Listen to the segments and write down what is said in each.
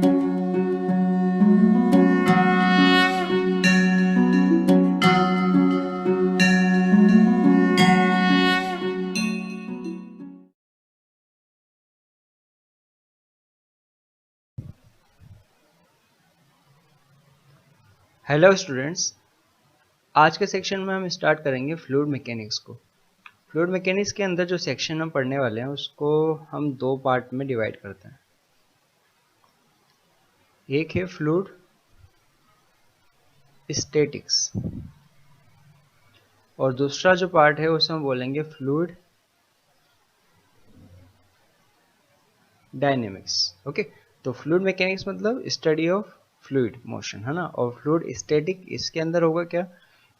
Hello students, आज के section में हम स्टार्ट करेंगे फ्लूइड मैकेनिक्स को। फ्लूइड मैकेनिक्स के अंदर जो सेक्शन हम पढ़ने वाले हैं उसको हम दो पार्ट में डिवाइड करते हैं। एक है फ्लूइड स्टैटिक्स और दूसरा जो पार्ट है उसे हम बोलेंगे फ्लूइड डायनेमिक्स। ओके, तो फ्लूइड मैकेनिक्स मतलब स्टडी ऑफ फ्लूइड मोशन, है ना। और फ्लूइड स्टैटिक इसके अंदर होगा क्या,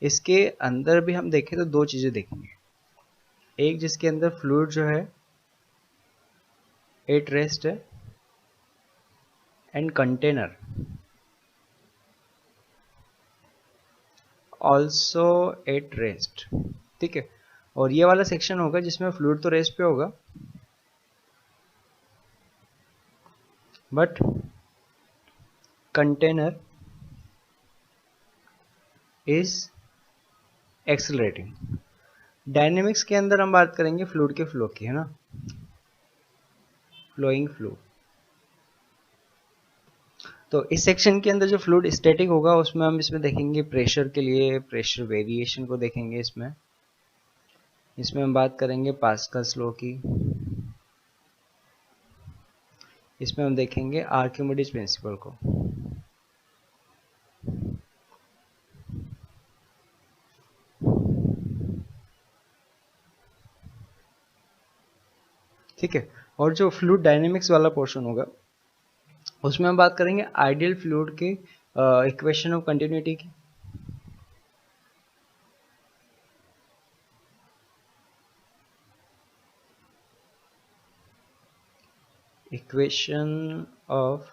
इसके अंदर भी हम देखें तो दो चीज़ें देखेंगे। एक जिसके अंदर फ्लूइड जो है एट रेस्ट है and container also at rest, ठीक है। और ये वाला सेक्शन होगा जिसमें फ्लूइड तो रेस्ट पे होगा but container is accelerating. Dynamics के अंदर हम बात करेंगे फ्लूइड के फ्लो की, है ना, फ्लोइंग फ्लूइड। तो इस सेक्शन के अंदर जो फ्लूइड स्टैटिक होगा उसमें हम इसमें देखेंगे प्रेशर के लिए प्रेशर वेरिएशन को देखेंगे। इसमें हम बात करेंगे पास्कल्स लॉ की। इसमें हम देखेंगे आर्किमिडीज प्रिंसिपल को। ठीक है, और जो फ्लूइड डायनेमिक्स वाला पोर्शन होगा उसमें हम बात करेंगे आइडियल फ्लूइड के इक्वेशन ऑफ कंटिन्यूटी की। इक्वेशन ऑफ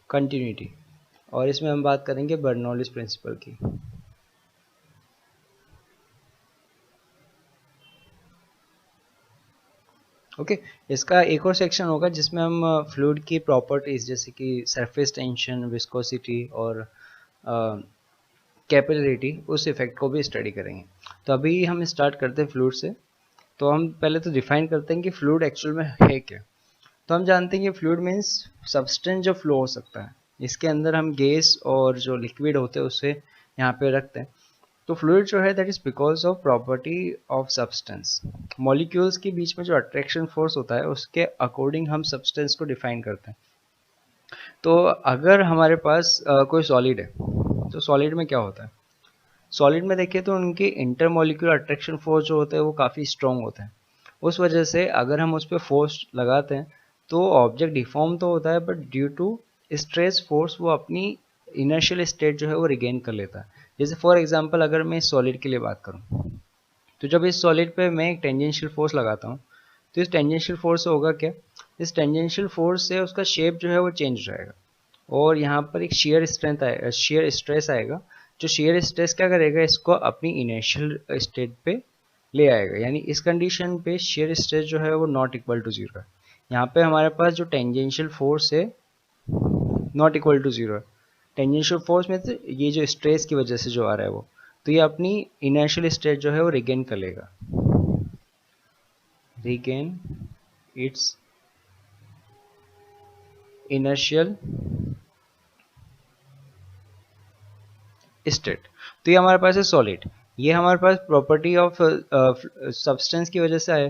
कंटिन्यूटी, और इसमें हम बात करेंगे बर्नौलीज प्रिंसिपल की। ओके, इसका एक और सेक्शन होगा जिसमें हम फ्लूइड की प्रॉपर्टीज जैसे कि सरफेस टेंशन, विस्कोसिटी और कैपिलरिटी, उस इफेक्ट को भी स्टडी करेंगे। तो अभी हम स्टार्ट करते हैं फ्लूइड से। तो हम पहले तो डिफाइन करते हैं कि फ्लूइड एक्चुअल में है क्या। तो हम जानते हैं कि फ्लूइड मीन्स सब्सटेंस जो फ्लो हो सकता है। इसके अंदर हम गैस और जो लिक्विड होते हैं उसे यहाँ पे रखते हैं। तो फ्लूइड जो है that is because of property of substance. Molecules के बीच में जो अट्रैक्शन फोर्स होता है उसके अकॉर्डिंग हम सब्सटेंस को डिफाइन करते हैं। तो अगर हमारे पास कोई सॉलिड है तो सॉलिड में क्या होता है, सॉलिड में देखिए तो उनके इंटरमोलिक्यूलर अट्रैक्शन फोर्स जो होते हैं वो काफ़ी स्ट्रॉन्ग होते हैं। उस वजह से अगर हम उस पर फोर्स लगाते हैं तो ऑब्जेक्ट डिफॉर्म तो होता है but due to stress force वो अपनी इनर्शियल स्टेट जो है वो रिगेन कर लेता है। जैसे फॉर एग्जांपल अगर मैं इस सॉलिड के लिए बात करूं तो जब इस सॉलिड पे मैं एक टेंजेंशियल फोर्स लगाता हूं तो इस टेंजेंशियल फोर्स से होगा क्या, इस टेंजेंशियल फोर्स से उसका शेप जो है वो चेंज हो जाएगा और यहाँ पर एक शेयर स्ट्रेंथ आएगा, शेयर स्ट्रेस आएगा। जो शेयर स्ट्रेस क्या करेगा, इसको अपनी इनिशियल स्टेट पे ले आएगा, यानी इस कंडीशन पे शेयर स्ट्रेस जो है वो नॉट इक्वल टू जीरो है। यहाँ पे हमारे पास जो टेंजेंशियल फोर्स है नॉट इक्वल टू जीरो है। टेंजेंशियल फोर्स में तो ये जो स्ट्रेस की वजह से जो आ रहा है वो, तो ये अपनी इनिशियल स्टेट जो है वो रिगेन कर लेगा, रिगेन इट्स इनर्शियल स्टेट। तो ये हमारे पास है सॉलिड, ये हमारे पास प्रॉपर्टी ऑफ सब्सटेंस की वजह से आया।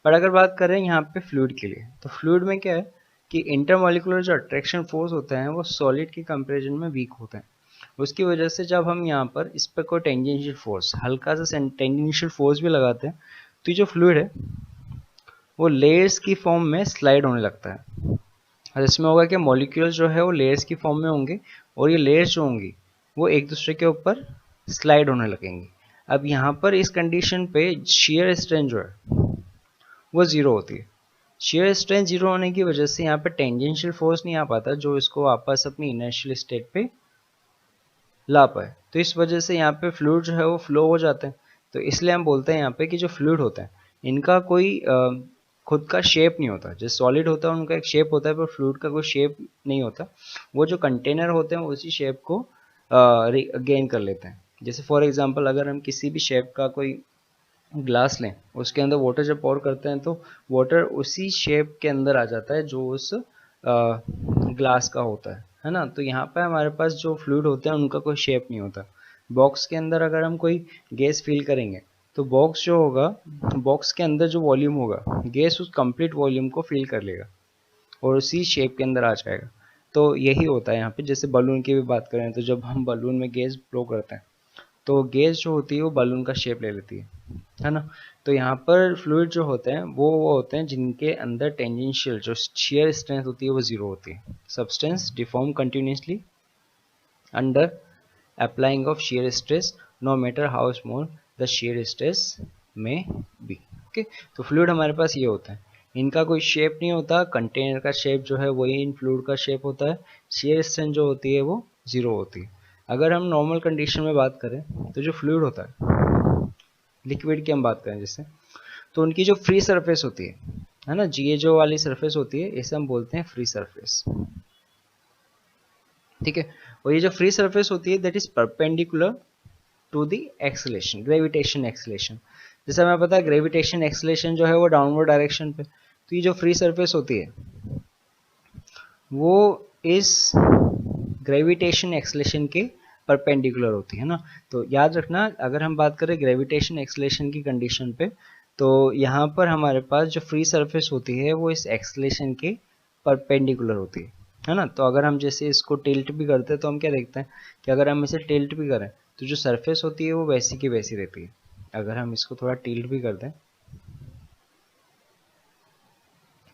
पर अगर बात करें यहाँ पे फ्लूइड के लिए, तो फ्लूइड में क्या है कि इंटरमॉलिक्यूलर जो अट्रैक्शन फोर्स होते हैं वो सॉलिड के कंपैरिजन में वीक होते हैं। उसकी वजह से जब हम यहाँ पर इस पर कोई टेंजेंशियल फोर्स, हल्का सा टेंजेंशियल फोर्स भी लगाते हैं तो ये जो फ्लूइड है वो लेयर्स की फॉर्म में स्लाइड होने लगता है। और इसमें होगा कि मॉलिक्यूल्स जो है वो लेयर्स की फॉर्म में होंगे और ये लेयर्स जो होंगी वो एक दूसरे के ऊपर स्लाइड होने लगेंगी। अब यहाँ पर इस कंडीशन पे शेयर स्ट्रेंथ जो है वो जीरो होती है। शेयर स्ट्रेंथ जीरो होने की वजह से यहाँ पे टेंजेंशियल फोर्स नहीं आ पाता जो इसको वापस अपनी इनर्शियल स्टेट पे ला पाए। तो इस वजह से यहाँ पे फ्लूइड जो है वो फ्लो हो जाते हैं। तो इसलिए हम बोलते हैं यहाँ पे कि जो फ्लूइड होता है इनका कोई खुद का शेप नहीं होता। जो सॉलिड होता है उनका एक शेप होता है, पर फ्लूइड का कोई शेप नहीं होता। वो जो कंटेनर होते हैं उसी शेप को गेन कर लेते हैं। जैसे फॉर एग्जांपल अगर हम किसी भी शेप का कोई ग्लास लें, उसके अंदर वाटर जब पोर करते हैं तो वाटर उसी शेप के अंदर आ जाता है जो उस ग्लास का होता है ना। तो यहाँ पे हमारे पास जो फ्लूइड होते हैं उनका कोई शेप नहीं होता। बॉक्स के अंदर अगर हम कोई गैस फिल करेंगे तो बॉक्स जो होगा, बॉक्स के अंदर जो वॉल्यूम होगा, गैस उस कंप्लीट वॉल्यूम को फिल कर लेगा और उसी शेप के अंदर आ जाएगा। तो यही होता है यहाँ पे। जैसे बलून की भी बात करें तो जब हम बलून में गैस ब्लो करते हैं तो गैस जो होती है वो बलून का शेप ले लेती है ना। तो यहाँ पर फ्लूइड जो होते हैं वो होते हैं जिनके अंदर टेंजेंशियल जो shear स्ट्रेंथ होती है वो जीरो होती है। Substance deform continuously under applying of shear stress no matter how small the shear stress may be. Okay, तो फ्लूइड हमारे पास ये होता है, इनका कोई शेप नहीं होता। कंटेनर का शेप जो है वही इन फ्लूइड का शेप होता है। shear स्ट्रेंथ जो होती है वो जीरो होती है। अगर हम नॉर्मल कंडीशन में बात करें तो जो फ्लूइड होता है, लिक्विड की हम बात करें जैसे, तो उनकी जो फ्री सरफेस होती है ना, ये जो वाली सरफेस होती है इसे हम बोलते हैं फ्री सरफेस। ठीक है, और ये जो फ्री सरफेस होती है that is perpendicular to the acceleration, gravitation acceleration. जैसे हमें पता है ग्रेविटेशन एक्सेलेरेशन जो है वो डाउनवर्ड डायरेक्शन पे, तो ये जो फ्री सरफेस होती है वो इस ग्रेविटेशन एक्सेलेरेशन के परपेंडिकुलर होती है ना। तो याद रखना, अगर हम बात करें ग्रेविटेशन एक्सेलेरेशन की कंडीशन पे, तो यहाँ पर हमारे पास जो फ्री सरफेस होती है वो इस एक्सेलेरेशन के परपेंडिकुलर होती है ना। तो अगर हम जैसे इसको टिल्ट भी करते हैं तो हम क्या देखते हैं कि अगर हम इसे टिल्ट भी करें तो जो सरफेस होती है वो वैसी की वैसी रहती है। अगर हम इसको थोड़ा टिल्ट भी कर दें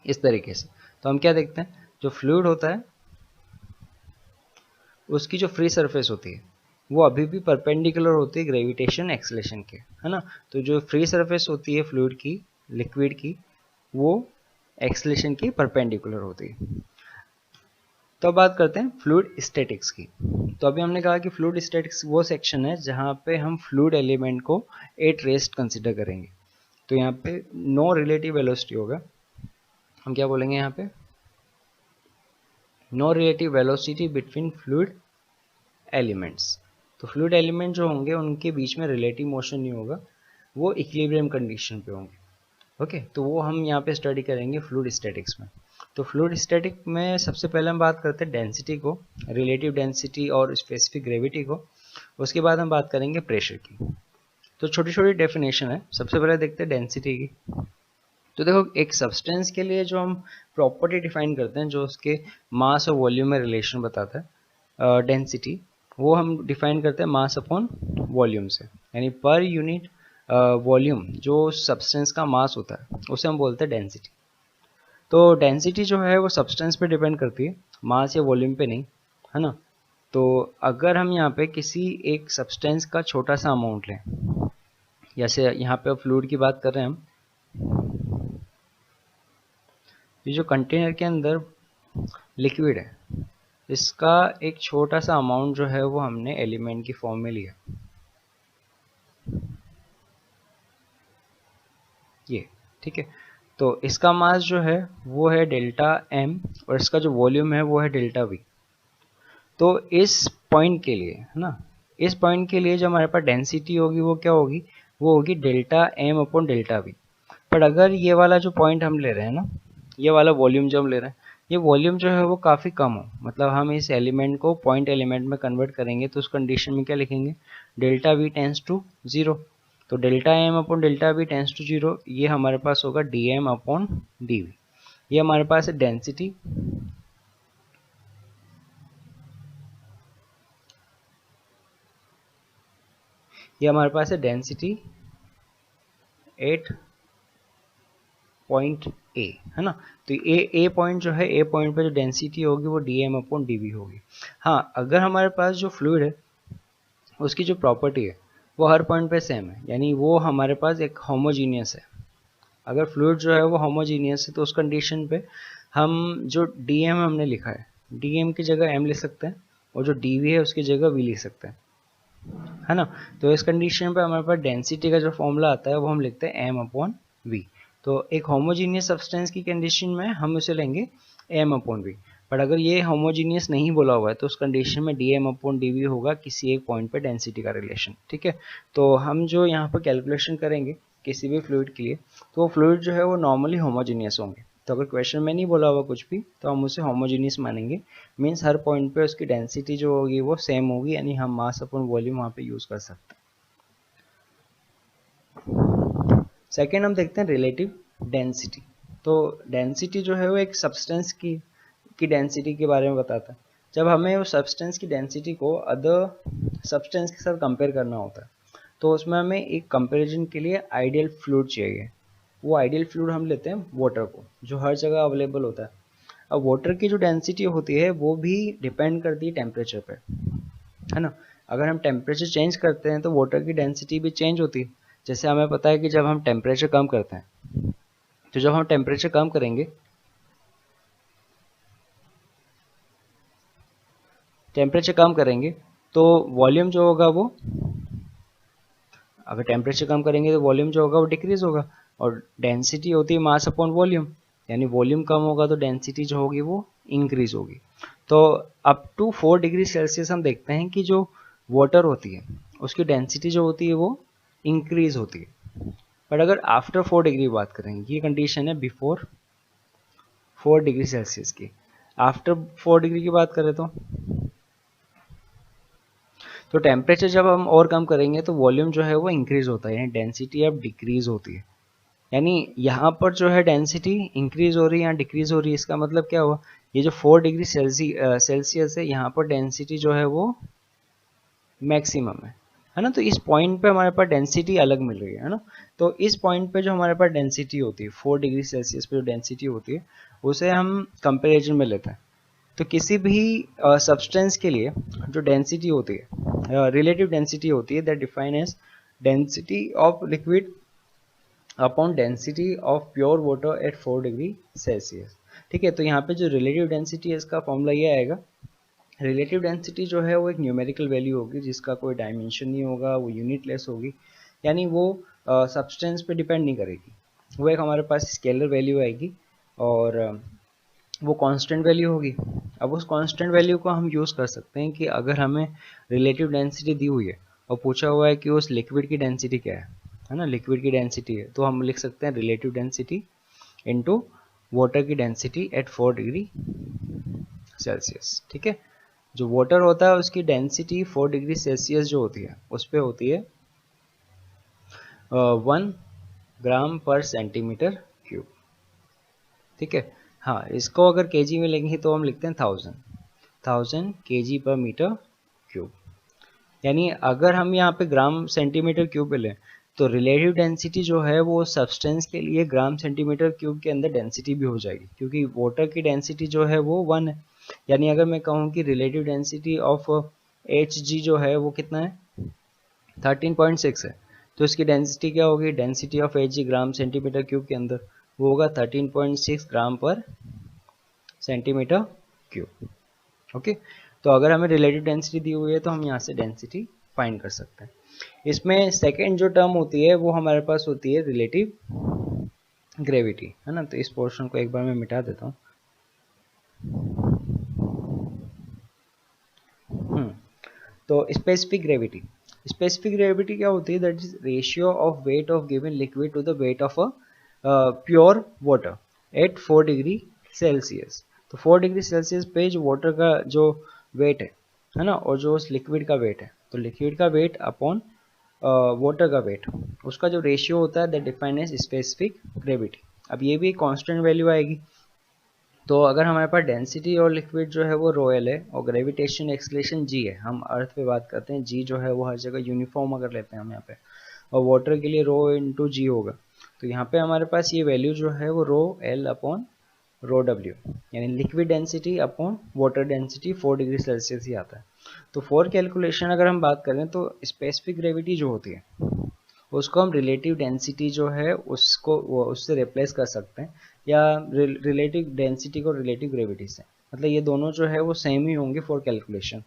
इस तरीके से, तो हम क्या देखते हैं, जो फ्लूइड होता है उसकी जो फ्री सरफेस होती है वो अभी भी परपेंडिकुलर होती है ग्रेविटेशन एक्सेलेरेशन के, है ना। तो जो फ्री सरफेस होती है फ्लूइड की, लिक्विड की, वो एक्सेलेरेशन की परपेंडिकुलर होती है। तो अब बात करते हैं फ्लूइड स्टैटिक्स की। तो अभी हमने कहा कि फ्लूइड स्टैटिक्स वो सेक्शन है जहाँ पे हम फ्लूइड एलिमेंट को एट रेस्ट कंसिडर करेंगे। तो यहाँ पे नो रिलेटिव वेलोसिटी होगा। हम क्या बोलेंगे यहाँ पे, no relative velocity between fluid elements. तो फ्लूइड एलिमेंट जो होंगे उनके बीच में रिलेटिव मोशन नहीं होगा, वो इक्विलिब्रियम कंडीशन पे होंगे। ओके, तो वो हम यहाँ पे स्टडी करेंगे फ्लूइड स्टैटिक्स में। तो फ्लूइड स्टैटिक में सबसे पहले हम बात करते हैं डेंसिटी को, रिलेटिव डेंसिटी और स्पेसिफिक ग्रेविटी को। उसके बाद हम बात करेंगे प्रेशर की। तो छोटी छोटी डेफिनेशन है। सबसे पहले देखते हैं डेंसिटी की। तो देखो, एक सब्सटेंस के लिए जो हम प्रॉपर्टी डिफाइन करते हैं जो उसके मास और वॉल्यूम में रिलेशन बताता है, डेंसिटी, वो हम डिफाइन करते हैं मास अपॉन वॉल्यूम से। यानी पर यूनिट वॉल्यूम जो सब्सटेंस का मास होता है उसे हम बोलते हैं डेंसिटी। तो डेंसिटी जो है वो सब्सटेंस पे डिपेंड करती है, मास या वॉल्यूम पे नहीं, है ना। तो अगर हम यहाँ पे किसी एक सब्सटेंस का छोटा सा अमाउंट लें, जैसे यहाँ पे फ्लूइड की बात कर रहे हैं हम, ये जो कंटेनर के अंदर लिक्विड है इसका एक छोटा सा अमाउंट जो है वो हमने एलिमेंट की फॉर्म में लिया, ये ठीक है। तो इसका मास जो है वो है डेल्टा एम और इसका जो वॉल्यूम है वो है डेल्टा वी। तो इस पॉइंट के लिए, है ना, इस पॉइंट के लिए जो हमारे पास डेंसिटी होगी वो क्या होगी, वो होगी delta M upon delta V. पर अगर ये वाला जो पॉइंट हम ले रहे हैं ना, ये वाला वॉल्यूम जो हम ले रहे हैं, ये वॉल्यूम जो है वो काफ़ी कम हो, मतलब हम इस एलिमेंट को पॉइंट एलिमेंट में कन्वर्ट करेंगे तो उस कंडीशन में क्या लिखेंगे, delta V tends to zero. तो delta M upon delta V tends to zero, ये हमारे पास होगा D M upon D V. ये हमारे पास है डेंसिटी। ये हमारे पास है डेंसिटी एट पॉइंट ए, है ना। तो ए पॉइंट जो है, ए पॉइंट पे जो डेंसिटी होगी वो D M upon D V होगी। हाँ, अगर हमारे पास जो फ्लूइड है उसकी जो प्रॉपर्टी है वो हर पॉइंट पे सेम है, यानी वो हमारे पास एक होमोजीनियस है। अगर फ्लूइड जो है वो होमोजीनियस है तो उस कंडीशन पे हम जो डी एम हमने लिखा है, डी एम की जगह एम लिख सकते हैं और जो डी वी है उसकी जगह वी लिख सकते हैं, है ना। तो इस कंडीशन पे हमारे पास डेंसिटी का जो फॉर्मूला आता है वो हम लिखते हैं एम अपॉन वी। तो एक होमोजीनियस सब्सटेंस की कंडीशन में हम उसे लेंगे m/v, बट अगर ये होमोजीनियस नहीं बोला हुआ है तो उस कंडीशन में dm/dv होगा किसी एक पॉइंट पे डेंसिटी का रिलेशन। ठीक है, तो हम जो यहाँ पर कैलकुलेशन करेंगे किसी भी फ्लूइड के लिए, तो वो फ्लूइड जो है वो नॉर्मली होमोजीनियस होंगे। तो अगर क्वेश्चन में नहीं बोला हुआ कुछ भी तो हम उसे होमोजीनियस मानेंगे, मीन्स हर पॉइंट पे उसकी डेंसिटी जो होगी वो सेम होगी, यानी हम मास अपॉन वॉल्यूम वहाँ पे यूज कर सकते हैं। सेकेंड हम देखते हैं रिलेटिव डेंसिटी। तो डेंसिटी जो है वो एक सब्सटेंस की डेंसिटी के बारे में बताता है। जब हमें उस सब्सटेंस की डेंसिटी को अदर सब्सटेंस के साथ कंपेयर करना होता है तो उसमें हमें एक कंपैरिजन के लिए आइडियल फ्लूइड चाहिए। वो आइडियल फ्लूइड हम लेते हैं वाटर को, जो हर जगह अवेलेबल होता है। अब वाटर की जो डेंसिटी होती है वो भी डिपेंड करती है टेम्परेचर पे, है ना। अगर हम टेम्परेचर चेंज करते हैं तो वाटर की डेंसिटी भी चेंज होती है। जैसे हमें पता है कि जब हम टेम्परेचर कम करते हैं, तो जब हम टेम्परेचर कम करेंगे, तो वॉल्यूम जो होगा वो, अगर टेम्परेचर कम करेंगे तो वॉल्यूम जो होगा वो डिक्रीज होगा, और डेंसिटी होती है मास अपॉन वॉल्यूम, यानी वॉल्यूम कम होगा तो डेंसिटी जो होगी वो इंक्रीज होगी। तो अप टू 4 डिग्री सेल्सियस हम देखते हैं कि जो वाटर होती है उसकी डेंसिटी जो होती है वो इंक्रीज होती है। बट अगर आफ्टर 4 डिग्री बात करें, ये कंडीशन है बिफोर 4 डिग्री सेल्सियस की। आफ्टर 4 डिग्री की बात करें तो टेम्परेचर जब हम और कम करेंगे तो वॉल्यूम जो है वो इंक्रीज होता है, यानी डेंसिटी अब डिक्रीज होती है। यानी यहाँ पर जो है डेंसिटी इंक्रीज हो रही है या डिक्रीज हो रही है, इसका मतलब क्या हुआ, ये जो 4 डिग्री सेल्सियस है यहाँ पर डेंसिटी जो है वो मैक्सिमम है ना। तो इस पॉइंट पे हमारे पास डेंसिटी अलग मिल रही है ना। तो इस पॉइंट पे जो हमारे पास डेंसिटी होती है 4 डिग्री सेल्सियस पे जो डेंसिटी होती है उसे हम कंपेरिजन में लेते हैं। तो किसी भी सब्सटेंस के लिए जो डेंसिटी होती है, रिलेटिव डेंसिटी होती है, that define as density of liquid upon density of pure water at 4 degree Celsius. ठीक है, तो यहाँ पे जो रिलेटिव डेंसिटी है इसका फॉर्मूला ये आएगा। रिलेटिव डेंसिटी जो है वो एक न्यूमेरिकल वैल्यू होगी जिसका कोई डायमेंशन नहीं होगा, वो यूनिटलेस होगी, यानी वो सब्सटेंस पे डिपेंड नहीं करेगी। वो एक हमारे पास स्केलर वैल्यू आएगी और वो कांस्टेंट वैल्यू होगी। अब उस कांस्टेंट वैल्यू को हम यूज़ कर सकते हैं कि अगर हमें रिलेटिव डेंसिटी दी हुई है और पूछा हुआ है कि उस लिक्विड की डेंसिटी क्या है ना, लिक्विड की डेंसिटी है, तो हम लिख सकते हैं रिलेटिव डेंसिटी इनटू वाटर की डेंसिटी एट 4 डिग्री सेल्सियस। ठीक है, जो वाटर होता है उसकी डेंसिटी 4 डिग्री सेल्सियस जो होती है उस पर होती है 1 ग्राम पर सेंटीमीटर क्यूब। ठीक है, हाँ, इसको अगर केजी में लेंगे तो हम लिखते हैं 1000 केजी पर मीटर क्यूब। यानी अगर हम यहाँ पे ग्राम सेंटीमीटर क्यूब पे लें तो रिलेटिव डेंसिटी जो है वो सब्सटेंस के लिए ग्राम सेंटीमीटर क्यूब के अंदर डेंसिटी भी हो जाएगी, क्योंकि वाटर की डेंसिटी जो है वो 1 है। यानी अगर मैं कहूँ कि रिलेटिव डेंसिटी ऑफ Hg जो है वो कितना है 13.6 है, तो इसकी डेंसिटी क्या होगी, density of Hg gram centimetre cube के अंदर वो होगा 13.6 ग्राम पर सेंटीमीटर क्यूब। ओके, तो अगर हमें रिलेटिव डेंसिटी दी हुई है तो हम यहाँ से डेंसिटी फाइंड कर सकते हैं। इसमें सेकेंड जो टर्म होती है वो हमारे पास होती है रिलेटिव ग्रेविटी, है ना। तो इस पोर्शन को एक बार मैं मिटा देता हूँ। तो स्पेसिफिक ग्रेविटी क्या होती है, that is ratio of weight of given liquid to the weight of a pure water at 4 degree Celsius. तो 4 डिग्री सेल्सियस पे जो वाटर का जो वेट है ना, और जो उस लिक्विड का वेट है, तो लिक्विड का वेट अपॉन वाटर का वेट, उसका जो रेशियो होता है that define as specific gravity. अब ये भी एक कांस्टेंट वैल्यू आएगी। तो अगर हमारे पास डेंसिटी और लिक्विड जो है वो रोयल है और ग्रेविटेशन एक्सलेशन जी है, हम अर्थ पे बात करते हैं, जी जो है वो हर जगह यूनिफॉर्म अगर लेते हैं हम यहाँ पे, और वाटर के लिए रो इंटू जी होगा, तो यहाँ पे हमारे पास ये वैल्यू जो है वो rho L upon rho W, यानी liquid density upon water density 4 degree Celsius ही आता है। तो फॉर कैलकुलेशन अगर हम बात करें तो स्पेसिफिक ग्रेविटी जो होती है उसको हम रिलेटिव डेंसिटी जो है उसको उससे रिप्लेस कर सकते हैं, या रिलेटिव डेंसिटी को रिलेटिव ग्रेविटी से, मतलब ये दोनों जो है वो सेम ही होंगे फॉर कैलकुलेशन।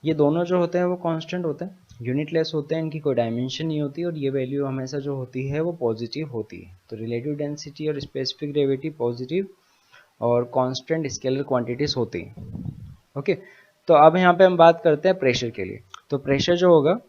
ये दोनों जो होते हैं वो कांस्टेंट होते हैं, यूनिटलेस होते हैं, इनकी कोई डायमेंशन नहीं होती और ये वैल्यू हमेशा जो होती है वो पॉजिटिव होती है। तो रिलेटिव डेंसिटी और स्पेसिफिक ग्रेविटी पॉजिटिव और कांस्टेंट स्केलर क्वांटिटीज होती हैं। ओके, तो अब यहाँ पे हम बात करते हैं प्रेशर के लिए। तो प्रेशर जो होगा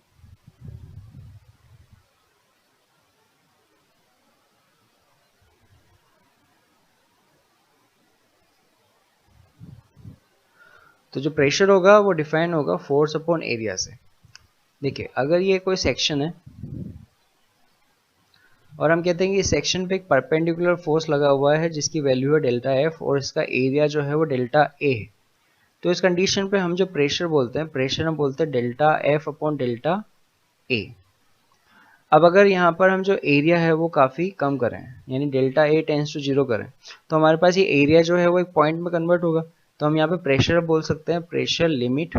तो जो प्रेशर होगा वो डिफाइन होगा फोर्स अपॉन एरिया से। देखिए अगर ये कोई सेक्शन है और हम कहते हैं कि इस सेक्शन पे एक परपेंडिकुलर फोर्स लगा हुआ है जिसकी वैल्यू है डेल्टा एफ और इसका एरिया जो है वो डेल्टा ए है, तो इस कंडीशन पे हम जो प्रेशर बोलते हैं, प्रेशर हम बोलते हैं डेल्टा एफ अपॉन डेल्टा ए। अब अगर यहाँ पर हम जो एरिया है वो काफ़ी कम करें, यानी delta A tends to zero करें, तो हमारे पास ये एरिया जो है वो एक पॉइंट में कन्वर्ट होगा। तो हम यहाँ पे प्रेशर बोल सकते हैं pressure limit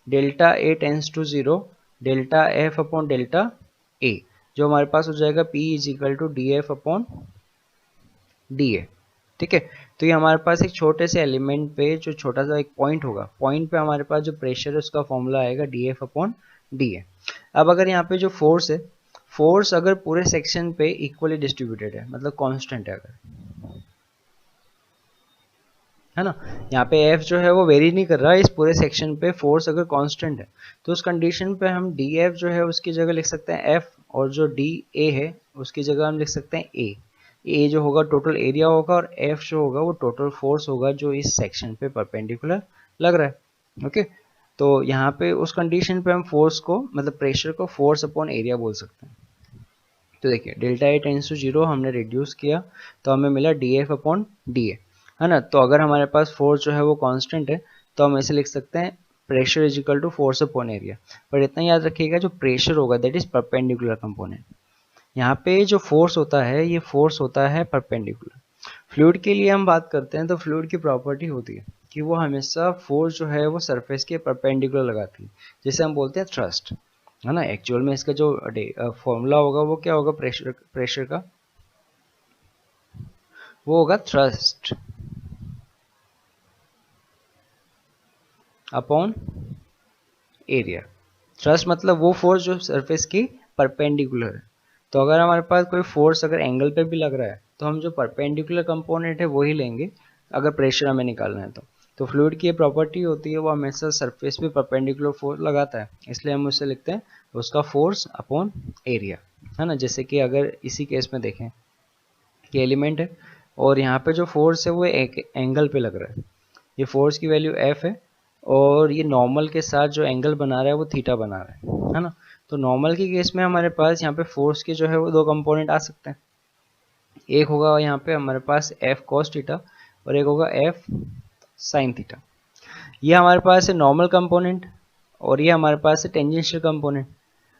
delta A tends to zero delta F upon delta A, जो हमारे पास हो जाएगा P is equal to D F upon D A. ठीक है, तो ये हमारे पास एक छोटे से एलिमेंट पे जो छोटा सा एक पॉइंट होगा, पॉइंट पे हमारे पास जो प्रेशर है उसका फॉर्मूला आएगा डी एफ अपॉन डी ए। अब अगर यहाँ पे जो फोर्स है, फोर्स अगर पूरे सेक्शन पे इक्वली डिस्ट्रीब्यूटेड है, मतलब कांस्टेंट है अगर, है ना, यहाँ पे F जो है वो वेरी नहीं कर रहा है, इस पूरे सेक्शन पे फोर्स अगर कांस्टेंट है तो उस कंडीशन पे हम DF जो है उसकी जगह लिख सकते हैं F और जो DA है उसकी जगह हम लिख सकते हैं A जो होगा टोटल एरिया होगा और F जो होगा वो टोटल फोर्स होगा जो इस सेक्शन पे परपेंडिकुलर लग रहा है। ओके, तो यहाँ पे उस कंडीशन पे हम फोर्स को मतलब प्रेशर को फोर्स अपॉन एरिया बोल सकते हैं। तो देखिए delta A tends to zero हमने रिड्यूस किया तो हमें मिला D F upon D A, है ना। तो अगर हमारे पास फोर्स जो है वो कांस्टेंट है तो हम ऐसे लिख सकते हैं pressure is equal to force upon area. पर इतना याद रखिएगा जो प्रेशर होगा दैट इज परपेंडिकुलर कंपोनेंट। यहाँ पे जो फोर्स होता है ये फोर्स होता है परपेंडिकुलर। फ्लूइड के लिए हम बात करते हैं तो फ्लूइड की प्रॉपर्टी होती है कि वो हमेशा फोर्स जो है वो सरफेस के परपेंडिकुलर लगाती है, जिसे हम बोलते हैं थ्रस्ट, है ना। एक्चुअल में इसका जो फॉर्मूला होगा वो क्या होगा, प्रेशर का वो होगा थ्रस्ट अपॉन एरिया। थ्रस्ट मतलब वो फोर्स जो सरफेस की परपेंडिकुलर है। तो अगर हमारे पास कोई फोर्स अगर एंगल पे भी लग रहा है तो हम जो परपेंडिकुलर कंपोनेंट है वही लेंगे अगर प्रेशर हमें निकालना है तो फ्लूइड की ये प्रॉपर्टी होती है वो हमेशा सरफेस पे परपेंडिकुलर फोर्स लगाता है, इसलिए हम उसे लिखते हैं उसका फोर्स अपॉन एरिया, है ना। जैसे कि अगर इसी केस में देखें कि एलिमेंट है और यहाँ पे जो फोर्स है वो एक एंगल पे लग रहा है, ये फोर्स की वैल्यू F है और ये नॉर्मल के साथ जो एंगल बना रहा है वो थीटा बना रहा है ना। तो नॉर्मल के केस में हमारे पास यहाँ पे फोर्स के जो है वो दो कंपोनेंट आ सकते हैं, एक होगा यहाँ पे हमारे पास F cos थीटा और एक होगा F sin थीटा। ये हमारे पास है नॉर्मल कंपोनेंट और ये हमारे पास है टेंजेंशियल कंपोनेंट।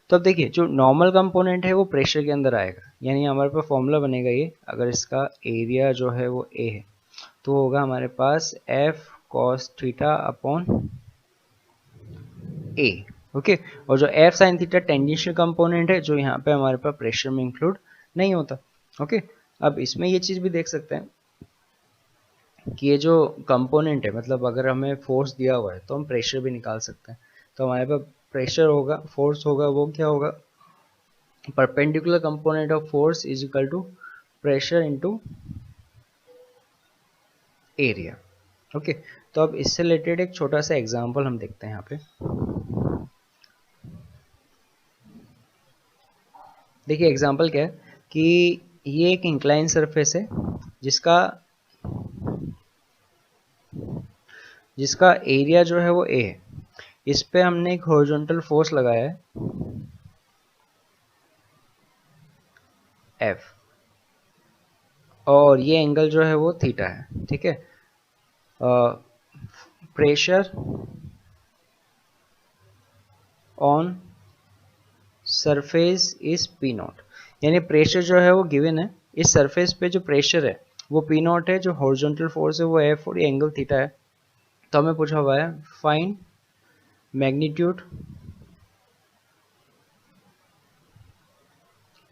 तो अब देखिए जो नॉर्मल कंपोनेंट है वो प्रेशर के अंदर आएगा, यानी हमारे पास फॉर्मूला बनेगा ये, अगर इसका एरिया जो है वो A है तो होगा हमारे पास F cos theta upon A। Okay, और जो F sin theta tangential component है जो यहाँ पे हमारे पास प्रेशर में इंक्लूड नहीं होता। ओके, अब इसमें ये चीज़ भी देख सकते हैं कि ये जो कंपोनेंट है, मतलब अगर हमें फोर्स दिया हुआ है तो हम प्रेशर भी निकाल सकते हैं। तो हमारे पास प्रेशर होगा, फोर्स होगा, वो क्या होगा, perpendicular component of force is equal to pressure into area. Okay, तो अब इससे रिलेटेड एक छोटा सा एग्जांपल हम देखते हैं यहाँ पे। देखिए एग्जांपल क्या है कि ये एक इंक्लाइन सरफेस है जिसका एरिया जो है वो A है। इस पे हमने एक हॉरिजॉन्टल फोर्स लगाया है F और ये एंगल जो है वो थीटा है। ठीक है, pressure on surface is P not, यानी प्रेशर जो है वो गिवन है, इस सरफेस पे जो प्रेशर है वो P नॉट है, जो हॉरिजॉन्टल फोर्स है वो F और ये एंगल थीटा है। तो हमें पूछा हुआ है फाइंड मैग्नीट्यूड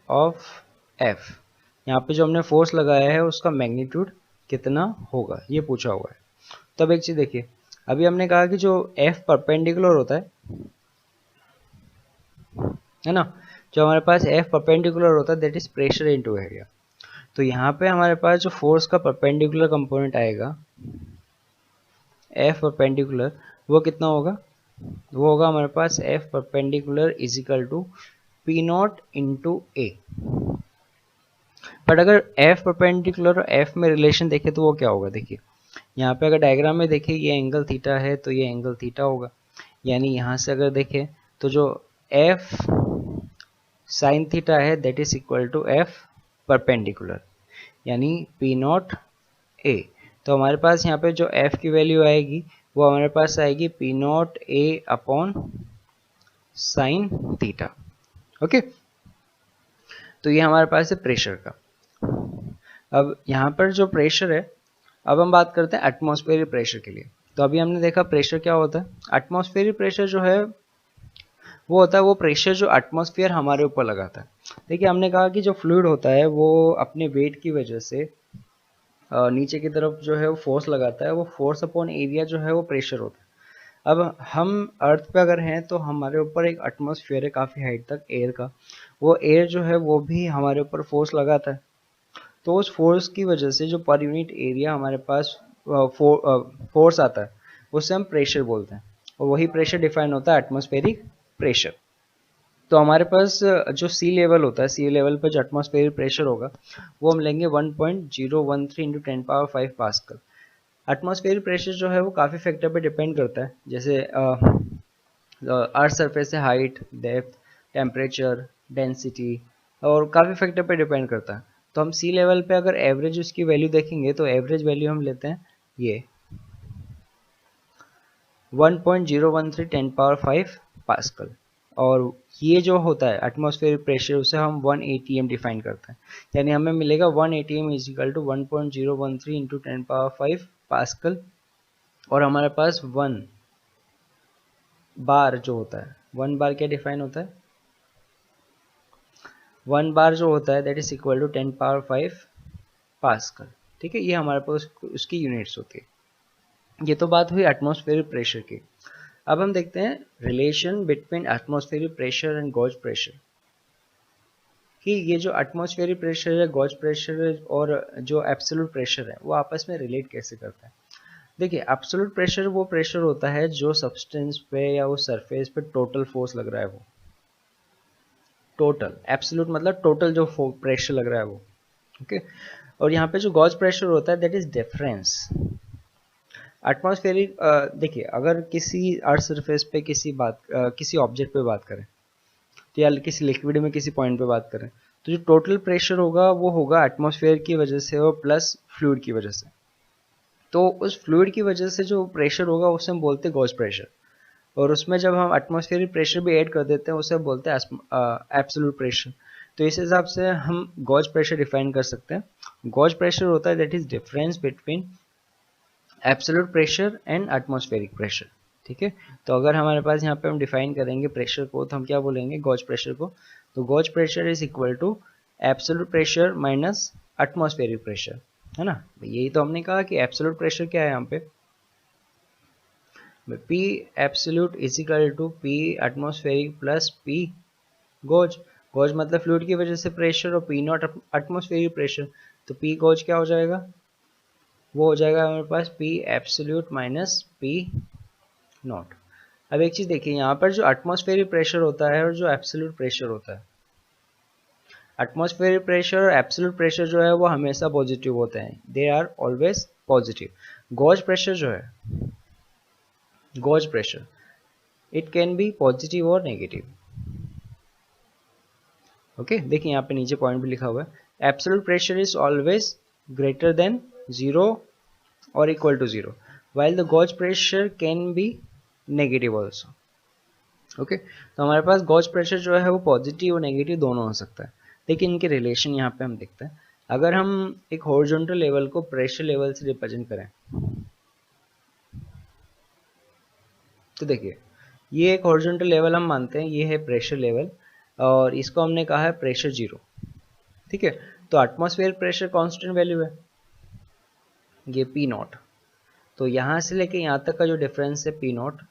ऑफ F, यहाँ पे जो हमने फोर्स लगाया है उसका मैग्नीट्यूड कितना होगा ये पूछा हुआ है। तब एक चीज देखिए, अभी हमने कहा कि जो F परपेंडिकुलर होता है ना, जो हमारे पास F परपेंडिकुलर होता है that is pressure into area. तो यहाँ पे हमारे पास जो फोर्स का परपेंडिकुलर कंपोनेंट आएगा F परपेंडिकुलर, वो कितना होगा, वो होगा हमारे पास F perpendicular is equal to P not into A. But अगर F परपेंडिकुलर और F में रिलेशन देखें तो वो क्या होगा, देखिए यहाँ पे अगर डायग्राम में देखें ये एंगल थीटा है तो ये एंगल थीटा होगा, यानी यहाँ से अगर देखें तो जो F साइन थीटा है that is equal to F perpendicular, यानी पी नॉट ए। तो हमारे पास यहाँ पे जो F की वैल्यू आएगी वो हमारे पास आएगी P not A upon sine theta. Okay, तो ये हमारे पास है प्रेशर का। अब यहाँ पर जो प्रेशर है, अब हम बात करते हैं एटमॉस्फेरिक प्रेशर के लिए। तो अभी हमने देखा प्रेशर क्या होता है। एटमॉस्फेरिक प्रेशर जो है वो होता है वो प्रेशर जो एटमॉस्फेयर हमारे ऊपर लगाता है। देखिए हमने कहा कि जो फ्लूइड होता है वो अपने वेट की वजह से नीचे की तरफ जो है वो फोर्स लगाता है, वो फोर्स अपॉन एरिया जो है वो प्रेशर होता है। अब हम अर्थ पे अगर हैं तो हमारे ऊपर एक एटमॉस्फेयर है काफ़ी हाइट तक एयर का, वो एयर जो है वो भी हमारे ऊपर फोर्स लगाता है। तो उस फोर्स की वजह से जो पर यूनिट एरिया हमारे पास फोर्स आता है उससे हम प्रेशर बोलते हैं, और वही प्रेशर डिफाइन होता है एटमॉस्फेरिक प्रेशर। तो हमारे पास जो सी लेवल होता है, सी लेवल पर जो एटमॉस्फेरिक प्रेशर होगा वो हम लेंगे 1.013 इंटू 10⁵ पास्कल। एटमॉस्फेरिक प्रेशर जो है वो काफ़ी फैक्टर पे डिपेंड करता है, जैसे अर्थ सरफेस से हाइट, डेप्थ, टेम्परेचर, डेंसिटी, और काफ़ी फैक्टर पे डिपेंड करता है। तो हम सी लेवल पे अगर एवरेज उसकी वैल्यू देखेंगे तो एवरेज वैल्यू हम लेते हैं ये 1.013 10⁵ पास्कल, और ये जो होता है एटमॉस्फेरिक प्रेशर उसे हम 1 atm डिफाइन करते हैं, यानी हमें मिलेगा 1 atm is equal to 1.013 into 10⁵ pascal. और हमारे पास 1 बार जो होता है, 1 बार क्या डिफाइन होता है, 1 बार जो होता है that is equal to 10⁵ pascal. ठीक है, ये हमारे पास उसकी यूनिट्स होती है। ये तो बात हुई एटमॉस्फेरिक प्रेशर की। अब हम देखते हैं relation between atmospheric pressure and gauge pressure, कि ये जो एटमॉस्फेरिक प्रेशर है, गॉज प्रेशर है, और जो एब्सोल्यूट प्रेशर है वो आपस में रिलेट कैसे करता है। देखिए एब्सोल्यूट प्रेशर वो प्रेशर होता है जो सब्सटेंस पे या वो सरफेस पे टोटल फोर्स लग रहा है, वो टोटल, एब्सोल्यूट मतलब टोटल जो प्रेशर लग रहा है वो। ओके, और यहाँ पे जो गॉज प्रेशर होता है दैट इज डिफरेंस एटमॉस्फेरिक। देखिए अगर किसी अर्थ सरफेस पे किसी ऑब्जेक्ट पे बात करें, तो या किसी लिक्विड में किसी पॉइंट पे बात करें, तो जो टोटल प्रेशर होगा वो होगा एटमॉस्फेयर की वजह से और प्लस फ्लूइड की वजह से। तो उस फ्लूइड की वजह से जो प्रेशर होगा उसे हम बोलते हैं गॉज प्रेशर, और उसमें जब हम एटमॉस्फेरिक प्रेशर भी ऐड कर देते हैं उसे बोलते हैं एब्सोल्यूट प्रेशर। तो इस हिसाब से हम गॉज प्रेशर डिफाइन कर सकते हैं। गॉज प्रेशर होता है that is difference between absolute pressure and atmospheric pressure. ठीक है, तो अगर हमारे पास यहाँ पे हम डिफाइन करेंगे प्रेशर को तो हम क्या बोलेंगे गॉज प्रेशर को, तो gauge pressure is equal to absolute pressure minus atmospheric pressure, है ना। यही तो हमने कहा कि एब्सोल्यूट प्रेशर क्या है यहाँ पे, P absolute is equal to P atmospheric plus P gauge. Gauge मतलब फ्लूइड की वजह से प्रेशर, और P नॉट एटमॉस्फेरिक प्रेशर, तो P गॉज क्या हो जाएगा, वो हो जाएगा हमारे पास P absolute minus P not. अब एक चीज देखिए यहाँ पर जो एटमॉस्फेरिक प्रेशर होता है और जो एब्सोल्यूट प्रेशर होता है, एटमॉस्फेरिक प्रेशर और एब्सोल्यूट प्रेशर जो है वो हमेशा पॉजिटिव होते हैं, they are always positive. Gauge pressure जो है, gauge pressure it can be positive और नेगेटिव। ओके, देखिए यहाँ पे नीचे पॉइंट भी लिखा हुआ है, absolute pressure is always greater than 0 और equal to 0 while the gauge pressure can be negative also। ओके, तो हमारे पास गॉज प्रेशर जो है वो पॉजिटिव और नेगेटिव दोनों हो सकता है, लेकिन इनके रिलेशन यहाँ पे हम देखते हैं। अगर हम एक हॉरिजॉन्टल लेवल को प्रेशर लेवल से रिप्रेजेंट करें, तो देखिए ये एक हॉरिजॉन्टल लेवल हम मानते हैं, ये है प्रेशर लेवल, और इसको हमने कहा है प्रेशर 0। ठीक है, तो एटमॉस्फेयर प्रेशर कांस्टेंट वैल्यू है ये P नॉट, तो यहाँ से लेके यहाँ तक का जो डिफरेंस है पी नॉट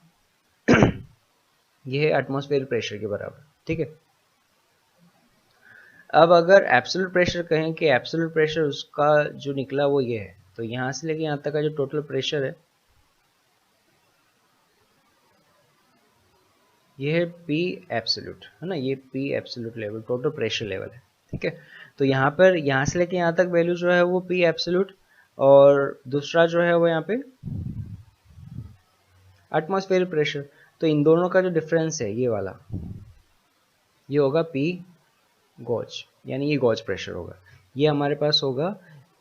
ये है एटमॉस्फेरिक प्रेशर के बराबर, ठीक है। अब अगर एब्सोल्यूट प्रेशर कहें कि एब्सोल्यूट प्रेशर उसका जो निकला वो ये है, तो यहाँ से लेके यहाँ तक का जो टोटल प्रेशर है ये है पी एब्सोल्यूट, है ना, ये P absolute level total pressure level है, ठीक है। तो यहाँ पर यहाँ से लेके यहाँ तक वैल्यू जो है वो पी एब्सोल्यूट, और दूसरा जो है वो यहाँ पे एटमॉस्फेरिक प्रेशर। तो इन दोनों का जो डिफरेंस है ये वाला, ये होगा पी गॉज, यानी ये गॉज प्रेशर होगा। ये हमारे पास होगा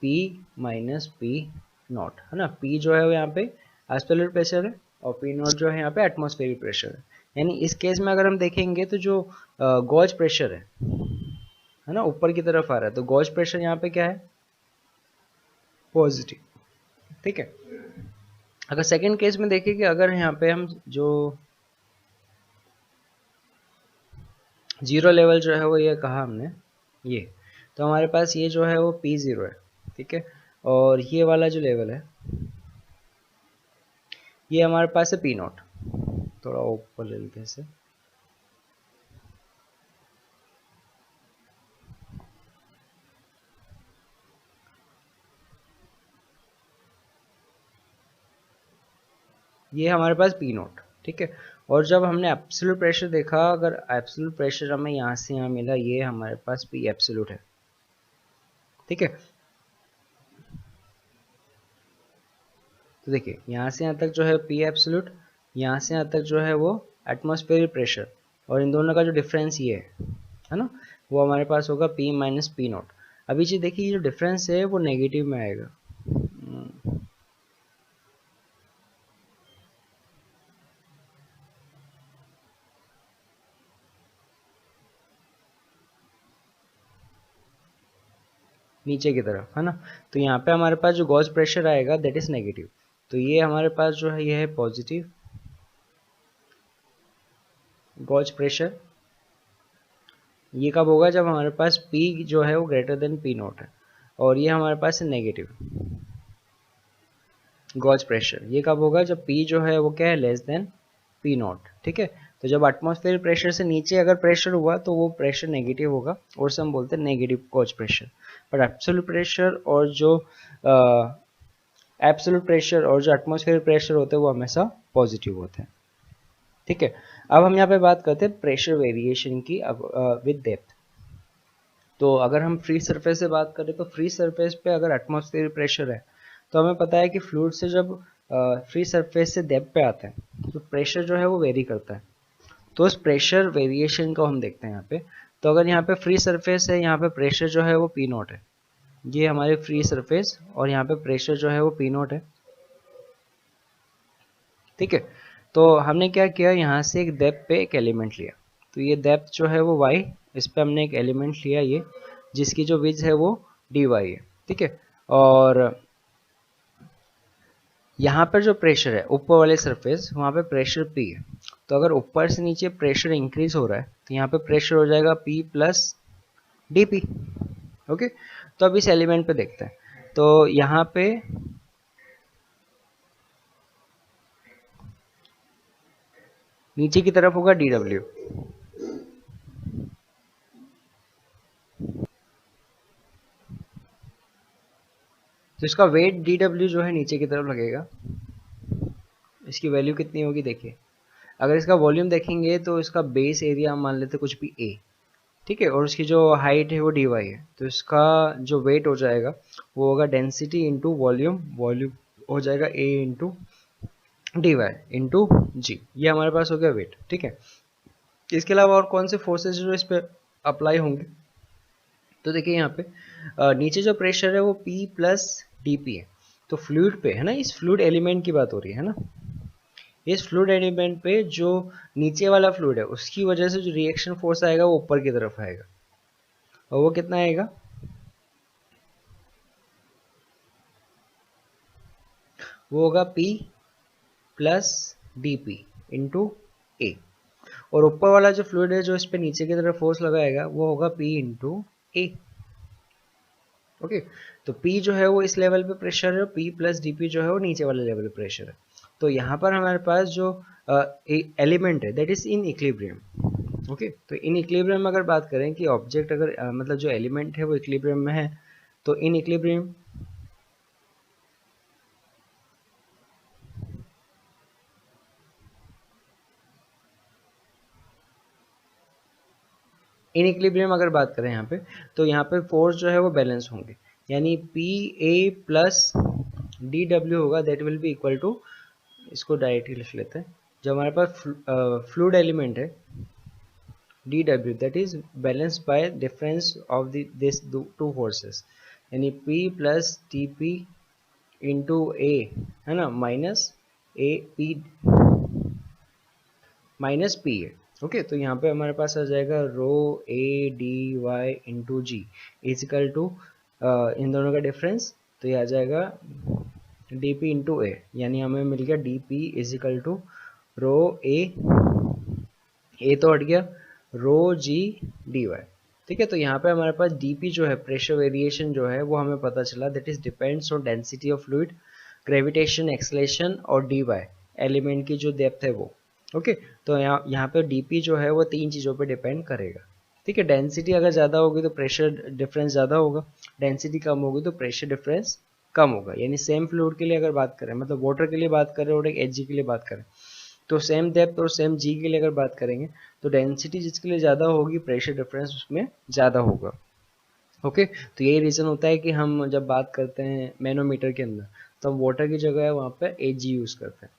P माइनस पी नॉट, है ना। P जो है वो यहाँ पे एब्सोल्यूट प्रेशर है और P नॉट जो है यहाँ पे एटमॉस्फेरिक प्रेशर है। यानी इस केस में अगर हम देखेंगे तो जो गॉज प्रेशर है ना, ऊपर की तरफ आ रहा है, तो गॉज प्रेशर यहाँ पे क्या है, पॉजिटिव, ठीक है। अगर सेकेंड केस में देखें कि अगर यहाँ पे हम जो जीरो लेवल जो है वो ये कहा हमने ये, तो हमारे पास ये जो है वो P0 है, ठीक है। और ये वाला जो लेवल है ये हमारे पास है P0। थोड़ा ऊपर ले लेते हैं इसे, ये हमारे पास P0, ठीक है। और जब हमने एब्सोल्यूट प्रेशर देखा, अगर एब्सोल्यूट प्रेशर हमें यहाँ से यहाँ मिला, ये हमारे पास P एब्सोल्यूट है, ठीक है। तो देखिए यहाँ से यहाँ तक जो है P एब्सोल्यूट, यहाँ से यहाँ तक जो है वो एटमॉस्फेरिक प्रेशर, और इन दोनों का जो डिफरेंस ये है ना, वो हमारे पास होगा P माइनस पी नॉट। अभी जी देखिए ये जो डिफरेंस है वो नेगेटिव में आएगा, नीचे की तरफ, है ना। तो यहाँ पे हमारे पास जो गॉज प्रेशर आएगा दैट इज नेगेटिव, तो ये हमारे पास जो है ये है पॉजिटिव गॉज प्रेशर। ये कब होगा, जब हमारे पास P जो है वो ग्रेटर देन पी नॉट है, और ये हमारे पास है नेगेटिव गॉज प्रेशर। ये कब होगा, जब P जो है वो क्या है, लेस देन पी नॉट, ठीक है। तो जब एटमॉस्फेयर प्रेशर से नीचे अगर प्रेशर हुआ तो वो प्रेशर नेगेटिव होगा, और से हम बोलते हैं negative gauge pressure. But absolute pressure और जो एब्सोल्यूट प्रेशर और जो एटमॉस्फेयर प्रेशर होते हैं वो हमेशा पॉजिटिव होते हैं, ठीक है। अब हम यहाँ पे बात करते हैं प्रेशर वेरिएशन की विद डेप्थ। तो अगर हम फ्री सरफेस से बात करें तो फ्री सरफेस पे अगर एटमॉस्फेयर प्रेशर है तो हमें पता है कि फ्लूइड से जब फ्री सरफेस से डेप्थ पे आता है तो प्रेशर जो है वो वेरी करता है। तो उस प्रेशर वेरिएशन को हम देखते हैं यहाँ पे। तो अगर यहाँ पे फ्री सरफेस है, यहाँ पे प्रेशर जो है वो पी नॉट है, ये हमारे फ्री सरफेस, और यहाँ पे प्रेशर जो है वो पी नॉट है, ठीक है। तो हमने क्या किया, यहाँ से एक डेप्थ पे एक एलिमेंट लिया, तो ये डेप्थ जो है वो y, इस पे हमने एक एलिमेंट लिया ये, जिसकी जो विड्थ है वो dy है, ठीक है। और यहाँ पर जो प्रेशर है ऊपर वाले सरफेस, वहाँ पे प्रेशर P है। तो अगर ऊपर से नीचे प्रेशर इंक्रीज हो रहा है तो यहाँ पे प्रेशर हो जाएगा P प्लस dP, ओके। तो अब इस एलिमेंट पे देखते हैं, तो यहाँ पे नीचे की तरफ होगा dW, तो इसका वेट dW जो है नीचे की तरफ लगेगा। इसकी वैल्यू कितनी होगी देखिए, अगर इसका वॉल्यूम देखेंगे तो इसका बेस एरिया हम मान लेते कुछ भी A, ठीक है, और उसकी जो हाइट है वो dy है, तो इसका जो वेट हो जाएगा वो होगा डेंसिटी इंटू वॉल्यूम, वॉल्यूम हो जाएगा A इंटू dy इंटू जी, ये हमारे पास हो गया वेट, ठीक है। इसके अलावा और कौन से फोर्सेज जो इस पर अप्लाई होंगे, तो देखिए यहाँ पे नीचे जो प्रेशर है वो P प्लस dP है, तो फ्लूइड पे है ना, इस फ्लूइड एलिमेंट की बात हो रही है ना, इस फ्लूइड एलिमेंट पे जो नीचे वाला फ्लूइड है उसकी वजह से जो रिएक्शन फोर्स आएगा वो ऊपर की तरफ आएगा, और वो कितना आएगा, वो होगा P plus dP into A, और ऊपर वाला जो फ्लूइड है जो इस पे नीचे की तरफ फोर्स लगाएगा वो होगा P इंटू A, ओके, तो P जो है वो इस लेवल पे प्रेशर है, P प्लस dP जो है वो नीचे वाले लेवल पे प्रेशर है। तो यहाँ पर हमारे पास जो एलिमेंट है that is in equilibrium. Okay, तो इन इक्विलिब्रियम में अगर बात करें कि ऑब्जेक्ट अगर मतलब जो एलिमेंट है वो इक्विलिब्रियम में है, तो इन इक्विलिब्रियम इन इक्विलिब्रियम अगर बात करें यहाँ पे, तो यहाँ पे फोर्स जो है वो बैलेंस होंगे, यानी P A plus D W होगा, that will be equal to, इसको डायरेक्टली लिख लेते हैं, जो हमारे पास फ्लूइड एलिमेंट है dw that is balanced by difference of this two forces, यानी p plus dp into a, है ना, minus A P minus P है। ओके, तो यहाँ पे हमारे पास आ जाएगा rho A D Y into G is equal to इन दोनों का डिफरेंस, तो ये आ जाएगा डी पी इंटू ए, यानी हमें मिल गया डी पी इजिकल टू रो ए तो हट गया, रो जी डी वाई। ठीक है, तो यहाँ पे हमारे पास dp जो है, प्रेशर वेरिएशन जो है वो हमें पता चला, that is depends on density of fluid, gravitation, acceleration और dy, एलिमेंट की जो डेप्थ है वो। ओके, तो यहाँ पे dp जो है वो तीन चीज़ों पे डिपेंड करेगा। ठीक है, डेंसिटी अगर ज़्यादा होगी तो प्रेशर डिफरेंस ज़्यादा होगा, डेंसिटी कम होगी तो प्रेशर डिफरेंस कम होगा। यानी सेम फ्लूइड के लिए अगर बात करें, मतलब वाटर के लिए बात करें और एक एच के लिए बात करें, तो सेम डेप्थ और सेम जी के लिए अगर बात करेंगे तो डेंसिटी जिसके लिए ज़्यादा होगी प्रेशर डिफरेंस उसमें ज़्यादा होगा। ओके, तो यही रीज़न होता है कि हम जब बात करते हैं मैनोमीटर के अंदर, तो हम वाटर की जगह है वहाँ पे एच जी यूज़ करते हैं,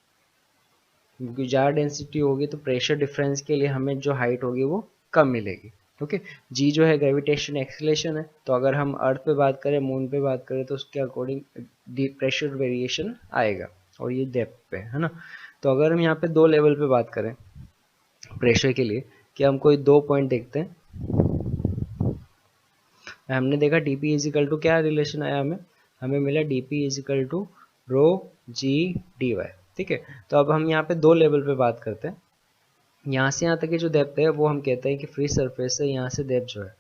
क्योंकि ज़्यादा डेंसिटी होगी तो प्रेशर डिफरेंस के लिए हमें जो हाइट होगी वो कम मिलेगी। ओके, जी जो है ग्रेविटेशन एक्सेलरेशन है, तो अगर हम अर्थ पे बात करें, मून पे बात करें, तो उसके अकॉर्डिंग प्रेशर वेरिएशन आएगा, और ये डेप्थ पे है ना। तो अगर हम यहाँ पे दो लेवल पे बात करें प्रेशर के लिए, कि हम कोई दो पॉइंट देखते हैं, हमने देखा dp इजिकल टू क्या रिलेशन आया, हमें हमें मिला dp is equal to rho G D Y. ठीक है, तो अब हम यहाँ पे दो लेवल पे बात करते हैं। यहाँ से यहाँ तक की जो डेप्थ है वो हम कहते हैं कि फ्री सरफेस है, यहाँ से डेप्थ जो है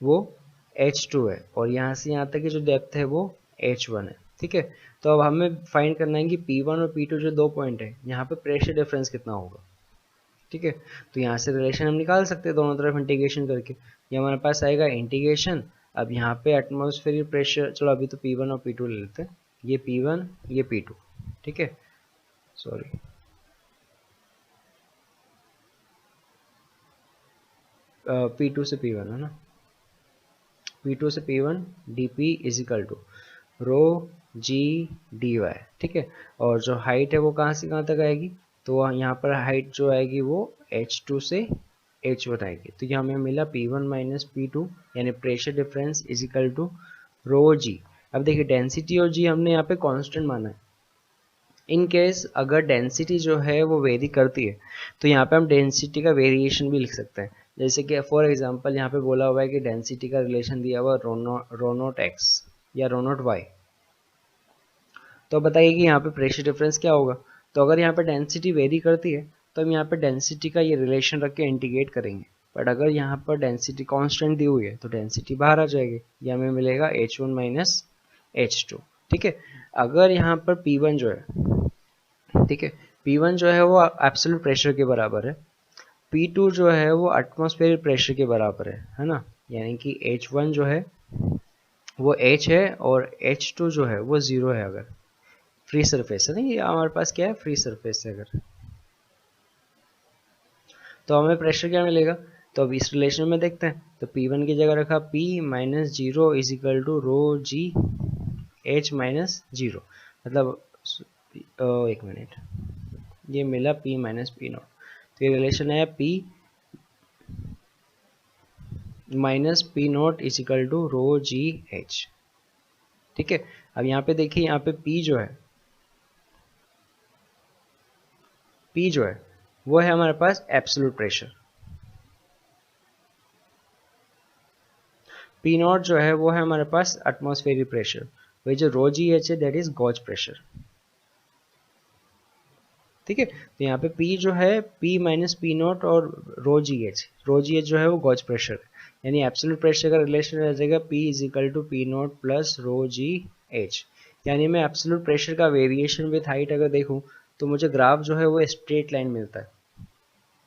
वो h2 है, और यहाँ से यहाँ तक की जो डेप्थ है वो h1 है। ठीक है, तो अब हमें फाइंड करना है कि P1 और P2 जो दो पॉइंट है, यहाँ पे प्रेशर डिफरेंस कितना होगा। ठीक है, तो यहाँ से रिलेशन हम निकाल सकते हैं दोनों तरफ इंटीग्रेशन करके, ये हमारे पास आएगा इंटीग्रेशन। अब यहाँ पे एटमॉस्फेरिक प्रेशर, चलो अभी तो P1 और P2 ले लेते हैं, ये P1 ये P2। ठीक है, सॉरी, P2 से P1 है ना, P2 से P1 dP is equal to rho G D Y. ठीक है, और जो हाइट है वो कहाँ से कहाँ तक आएगी, तो यहाँ पर हाइट जो आएगी वो h2 से h1 आएगी, तो ये हमें मिला P1 माइनस P2, यानी pressure difference is equal to rho जी। अब देखिए डेंसिटी और जी हमने यहाँ पे कांस्टेंट माना है। इन केस अगर डेंसिटी जो है वो वेरी करती है, तो यहाँ पे हम डेंसिटी का वेरिएशन भी लिख सकते हैं। जैसे कि फॉर एग्जांपल यहाँ पे बोला हुआ है कि डेंसिटी का रिलेशन दिया हुआ रो नॉट एक्स या रो नॉट वाई, तो बताइए कि यहाँ पे प्रेशर डिफरेंस क्या होगा। तो अगर यहाँ पे डेंसिटी वेरी करती है तो हम यहाँ पे डेंसिटी का ये रिलेशन रख के इंटीग्रेट करेंगे, बट अगर यहाँ पर डेंसिटी कांस्टेंट दी हुई है तो डेंसिटी बाहर आ जाएगी, ये हमें मिलेगा h1 माइनस h2। ठीक है, अगर यहाँ पर P1 जो है, ठीक है, P1 जो है वो एब्सोल्यूट प्रेशर के बराबर है, P2 जो है वो एटमॉस्फेरिक प्रेशर के बराबर है ना, यानी कि h1 जो है वो h है और h2 जो है वो 0 है, अगर फ्री सरफेस है ना, ये हमारे पास क्या है, फ्री सरफेस है अगर, तो हमें प्रेशर क्या मिलेगा। तो अब इस रिलेशन में देखते हैं, तो P1 की जगह रखा P minus zero is equal to rho G H minus zero, मतलब एक मिनट, ये मिला P माइनस P नॉट, तो ये रिलेशन है P minus P not is equal to rho G H। ठीक है, अब यहाँ पे देखिए, यहाँ पे P जो है, P जो है वो है हमारे पास एब्सोल्यूट प्रेशर, P नॉट जो है वो है हमारे पास एटमॉस्फेरिक प्रेशर, वही जो रो जी एच है दैट इज गॉज प्रेशर। ठीक है। तो यहाँ पे P जो है P माइनस पी नॉट और रो जी एच जो है वो गॉज प्रेशर है, यानी एब्सोल्यूट प्रेशर का रिलेशन रह जाएगा P is equal to P not plus rho G H. यानी मैं एब्सोल्यूट प्रेशर का वेरिएशन विथ हाइट अगर देखूँ तो मुझे ग्राफ जो है वो स्ट्रेट लाइन मिलता है।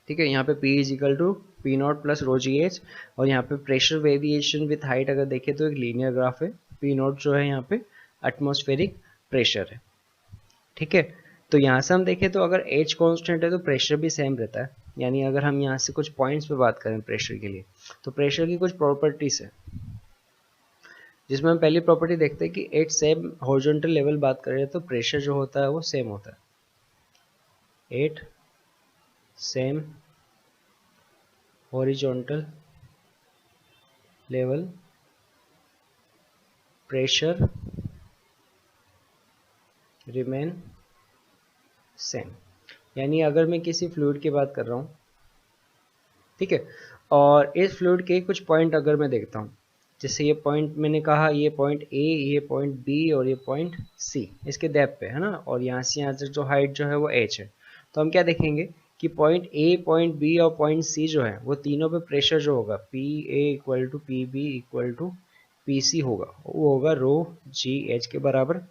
ठीक है, यहाँ पे P is equal to P not plus rho G H, और यहाँ पे प्रेशर वेरिएशन विथ हाइट अगर देखें तो एक लीनियर ग्राफ है। P नॉट जो है यहाँ पे एटमॉस्फेरिक प्रेशर है। ठीक है, तो यहाँ से हम देखें तो अगर एच कांस्टेंट है तो प्रेशर भी सेम रहता है। यानी अगर हम यहाँ से कुछ पॉइंट्स पे बात करें प्रेशर के लिए, तो प्रेशर की कुछ प्रॉपर्टीज है, जिसमें हम पहली प्रॉपर्टी देखते हैं कि एट सेम हॉरिजॉन्टल लेवल बात करें तो प्रेशर जो होता है वो सेम होता है। At same horizontal level pressure remain same. यानी अगर मैं किसी फ्लूइड की बात कर रहा हूँ, ठीक है, और इस फ्लूइड के कुछ पॉइंट अगर मैं देखता हूँ, जैसे ये पॉइंट मैंने कहा, ये पॉइंट ए, ये पॉइंट बी और ये पॉइंट सी, इसके डेप्थ पे है ना, और यहाँ से यहाँ तक जो हाइट जो है वो एच है। तो हम क्या देखेंगे कि पॉइंट ए, पॉइंट बी और पॉइंट सी जो है वो तीनों पे प्रेशर जो होगा P A equal to P B equal to P C होगा, वो होगा रो जी एच के बराबर।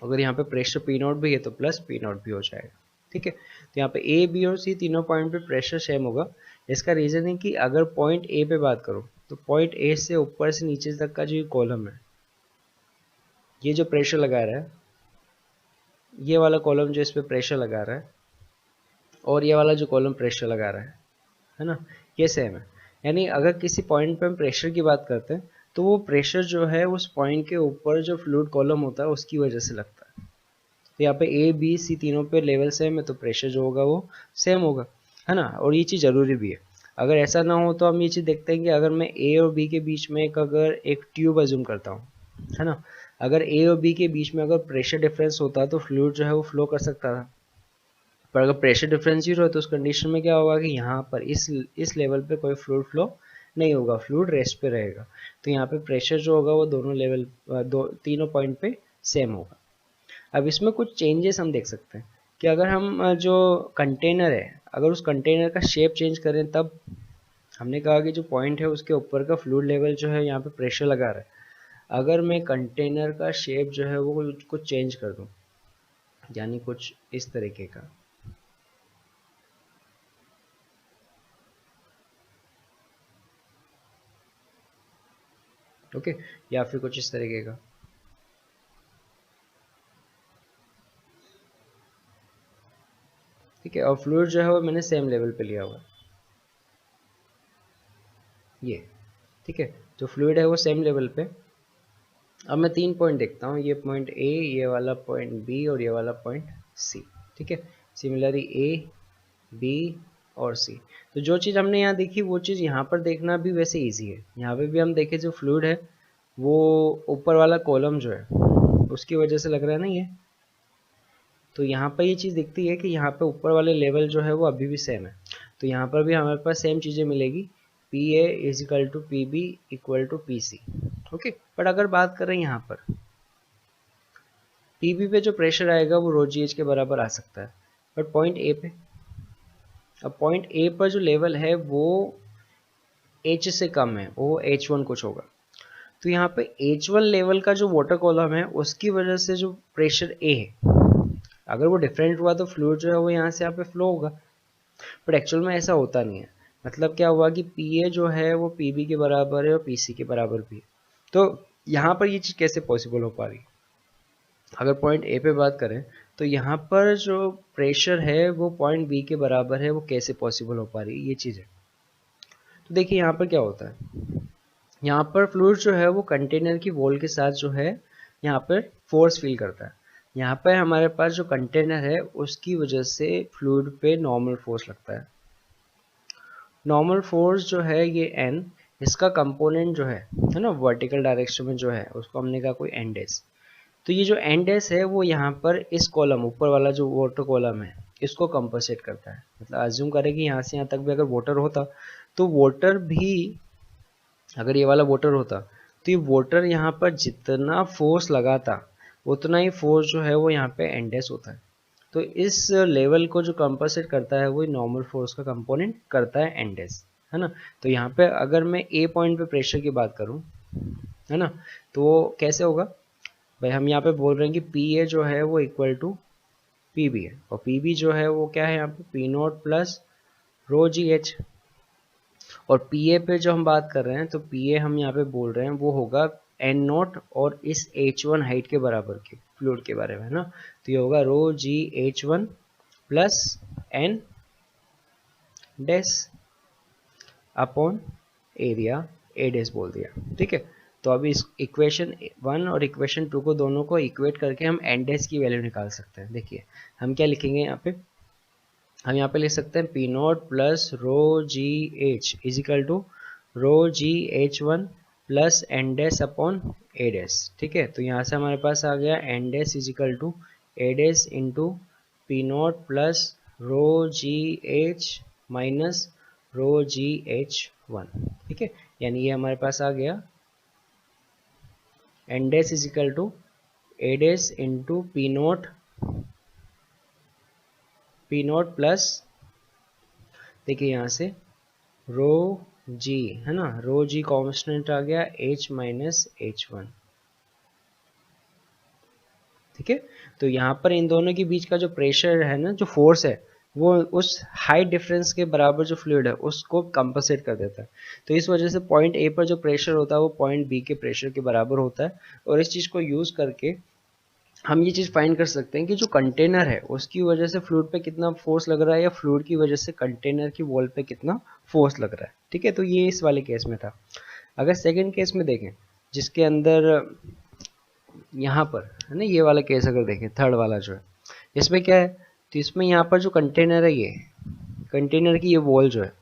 अगर यहाँ पे प्रेशर पी नॉट भी है तो प्लस पी नॉट भी हो जाएगा। ठीक है, तो यहाँ पे ए बी और सी तीनों पॉइंट पे प्रेशर सेम होगा। इसका रीजन है कि अगर पॉइंट ए पे बात करूँ तो पॉइंट ए से ऊपर से नीचे तक का जो कॉलम है, ये जो प्रेशर लगा रहा है, ये वाला कॉलम जो इस पे प्रेशर लगा रहा है, और ये वाला जो कॉलम प्रेशर लगा रहा है ना, ये सेम है। यानी अगर किसी पॉइंट पे हम प्रेशर की बात करते हैं तो वो प्रेशर जो है उस पॉइंट के ऊपर जो फ्लूइड कॉलम होता है उसकी वजह से लगता है। तो यहाँ पे ए बी सी तीनों पे लेवल सेम है तो प्रेशर जो होगा वो सेम होगा, है ना। और ये चीज़ ज़रूरी भी है। अगर ऐसा ना हो तो हम ये चीज़ देखते हैं कि अगर मैं ए और बी के बीच में अगर एक ट्यूब अज्यूम करता हूँ, है ना, अगर ए और बी के बीच में अगर प्रेशर डिफरेंस होता तो फ्लूइड जो है वो फ्लो कर सकता था। पर अगर प्रेशर डिफरेंस जीरो है तो उस कंडीशन में क्या होगा कि यहाँ पर इस लेवल पे कोई फ्लूइड फ्लो नहीं होगा, फ्लूइड रेस्ट पे रहेगा। तो यहाँ पे प्रेशर जो होगा वो दोनों लेवल तीनों पॉइंट पे सेम होगा। अब इसमें कुछ चेंजेस हम देख सकते हैं कि अगर हम जो कंटेनर है, अगर उस कंटेनर का शेप चेंज करें, तब हमने कहा कि जो पॉइंट है उसके ऊपर का फ्लूइड लेवल जो है यहाँ पे प्रेशर लगा रहा है। अगर मैं कंटेनर का शेप जो है वो कुछ चेंज कर दूं, यानी कुछ इस तरीके का, ओके, या फिर कुछ इस तरीके का, ठीक है, और फ्लूइड जो है वो मैंने सेम लेवल पे लिया हुआ है, ये, ठीक है, जो फ्लूइड है वो सेम लेवल पे। अब मैं तीन पॉइंट देखता हूँ, ये पॉइंट ए, ये वाला पॉइंट बी और ये वाला पॉइंट सी, ठीक है। सिमिलरली ए बी और सी, तो जो चीज़ हमने यहाँ देखी वो चीज़ यहाँ पर देखना भी वैसे इजी है। यहाँ पे भी हम देखें जो फ्लूइड है वो ऊपर वाला कॉलम जो है उसकी वजह से लग रहा है ना ये, तो यहाँ पर ये चीज़ दिखती है कि यहाँ पे ऊपर वाले लेवल जो है वो अभी भी सेम है। तो यहाँ पर भी हमारे पास सेम चीज़ें मिलेगी, P A is equal to P B equal to P C, okay. But अगर बात करें यहाँ पर पी बी पे जो प्रेशर आएगा वो रो जी एच के बराबर आ सकता है, बट पॉइंट ए पे, अब पॉइंट ए पर जो लेवल है वो एच से कम है, वो एच वन कुछ होगा। तो यहाँ पे एच वन लेवल का जो वाटर कॉलम है उसकी वजह से जो प्रेशर ए है, अगर वो डिफरेंट हुआ तो फ्लूइड जो है वो यहाँ से यहाँ पे फ्लो होगा। बट एक्चुअल में ऐसा होता नहीं है। मतलब क्या हुआ कि पी ए जो है वो पी बी के बराबर है और पी सी के बराबर भी है। तो यहाँ पर ये चीज़ कैसे पॉसिबल हो पा रही, अगर पॉइंट ए पे बात करें तो यहाँ पर जो प्रेशर है वो पॉइंट बी के बराबर है, वो कैसे पॉसिबल हो पा रही है, ये चीज़ है। तो देखिए यहाँ पर क्या होता है, यहाँ पर फ्लूइड जो है वो कंटेनर की वॉल के साथ जो है यहाँ पर फोर्स फील करता है। यहाँ पर हमारे पास जो कंटेनर है उसकी वजह से फ्लूइड पे नॉर्मल फोर्स लगता है। नॉर्मल फोर्स जो है ये n, इसका कंपोनेंट जो है ना वर्टिकल डायरेक्शन में जो है उसको हमने कहा कोई n डैश। तो ये जो n डैश है वो यहाँ पर इस कॉलम ऊपर वाला जो वाटर कॉलम है इसको कंपनसेट करता है। मतलब अज्यूम करें कि यहाँ से यहाँ तक भी अगर वाटर होता तो वाटर भी, अगर ये वाला वाटर होता तो ये वाटर यहाँ पर जितना फोर्स लगाता उतना ही फोर्स जो है वो यहाँ पे n डैश होता है। तो इस लेवल को जो कंपनसेट करता है वो नॉर्मल फोर्स का कंपोनेंट करता है एन डैश, है ना। तो यहाँ पे अगर मैं ए पॉइंट पे प्रेशर की बात करूँ, है ना, तो वो कैसे होगा भाई, हम यहाँ पे बोल रहे हैं कि पी ए जो है वो इक्वल टू पी बी है, और पी बी जो है वो क्या है यहाँ पे P not plus rho G H, और पी ए पे जो हम बात कर रहे हैं तो पी ए हम यहाँ पे बोल रहे हैं वो होगा एन नॉट और इस एच वन हाइट के बराबर के फ्लूइड के बारे में, है ना। तो ये होगा rho G H one plus N dash upon area A dash बोल दिया, ठीक है। तो अभी इस इक्वेशन 1 और इक्वेशन 2 को दोनों को इक्वेट करके हम एन डैश की वैल्यू निकाल सकते हैं। देखिए हम क्या लिखेंगे यहाँ पे, हम यहाँ पे लिख सकते हैं P not plus rho G H is equal to rho G H one plus N dash upon A dash, ठीक है। तो यहाँ से हमारे पास आ गया N dash is equal to A dash into P not plus rho G H minus rho G H one, ठीक है। यानी ये हमारे पास आ गया N dash is equal to A dash into P not plus, देखिए यहाँ से रो जी, है ना, रो जी कॉन्स्टेंट आ गया एच माइनस एच वन, ठीक है। तो यहाँ पर इन दोनों के बीच का जो प्रेशर है ना, जो फोर्स है, वो उस हाइट डिफरेंस के बराबर जो फ्लूइड है उसको कंपनसेट कर देता है। तो इस वजह से पॉइंट ए पर जो प्रेशर होता है वो पॉइंट बी के प्रेशर के बराबर होता है, और इस चीज़ को यूज़ करके हम ये चीज़ फाइंड कर सकते हैं कि जो कंटेनर है उसकी वजह से फ्लूइड पे कितना फोर्स लग रहा है, या फ्लूइड की वजह से कंटेनर की वॉल पे कितना फोर्स लग रहा है, ठीक है। तो ये इस वाले केस में था। अगर सेकंड केस में देखें, जिसके अंदर यहाँ पर है ना, ये वाला केस अगर देखें, थर्ड वाला जो है, इसमें क्या है, तो इसमें यहाँ पर जो कंटेनर है, ये कंटेनर की ये वॉल जो है,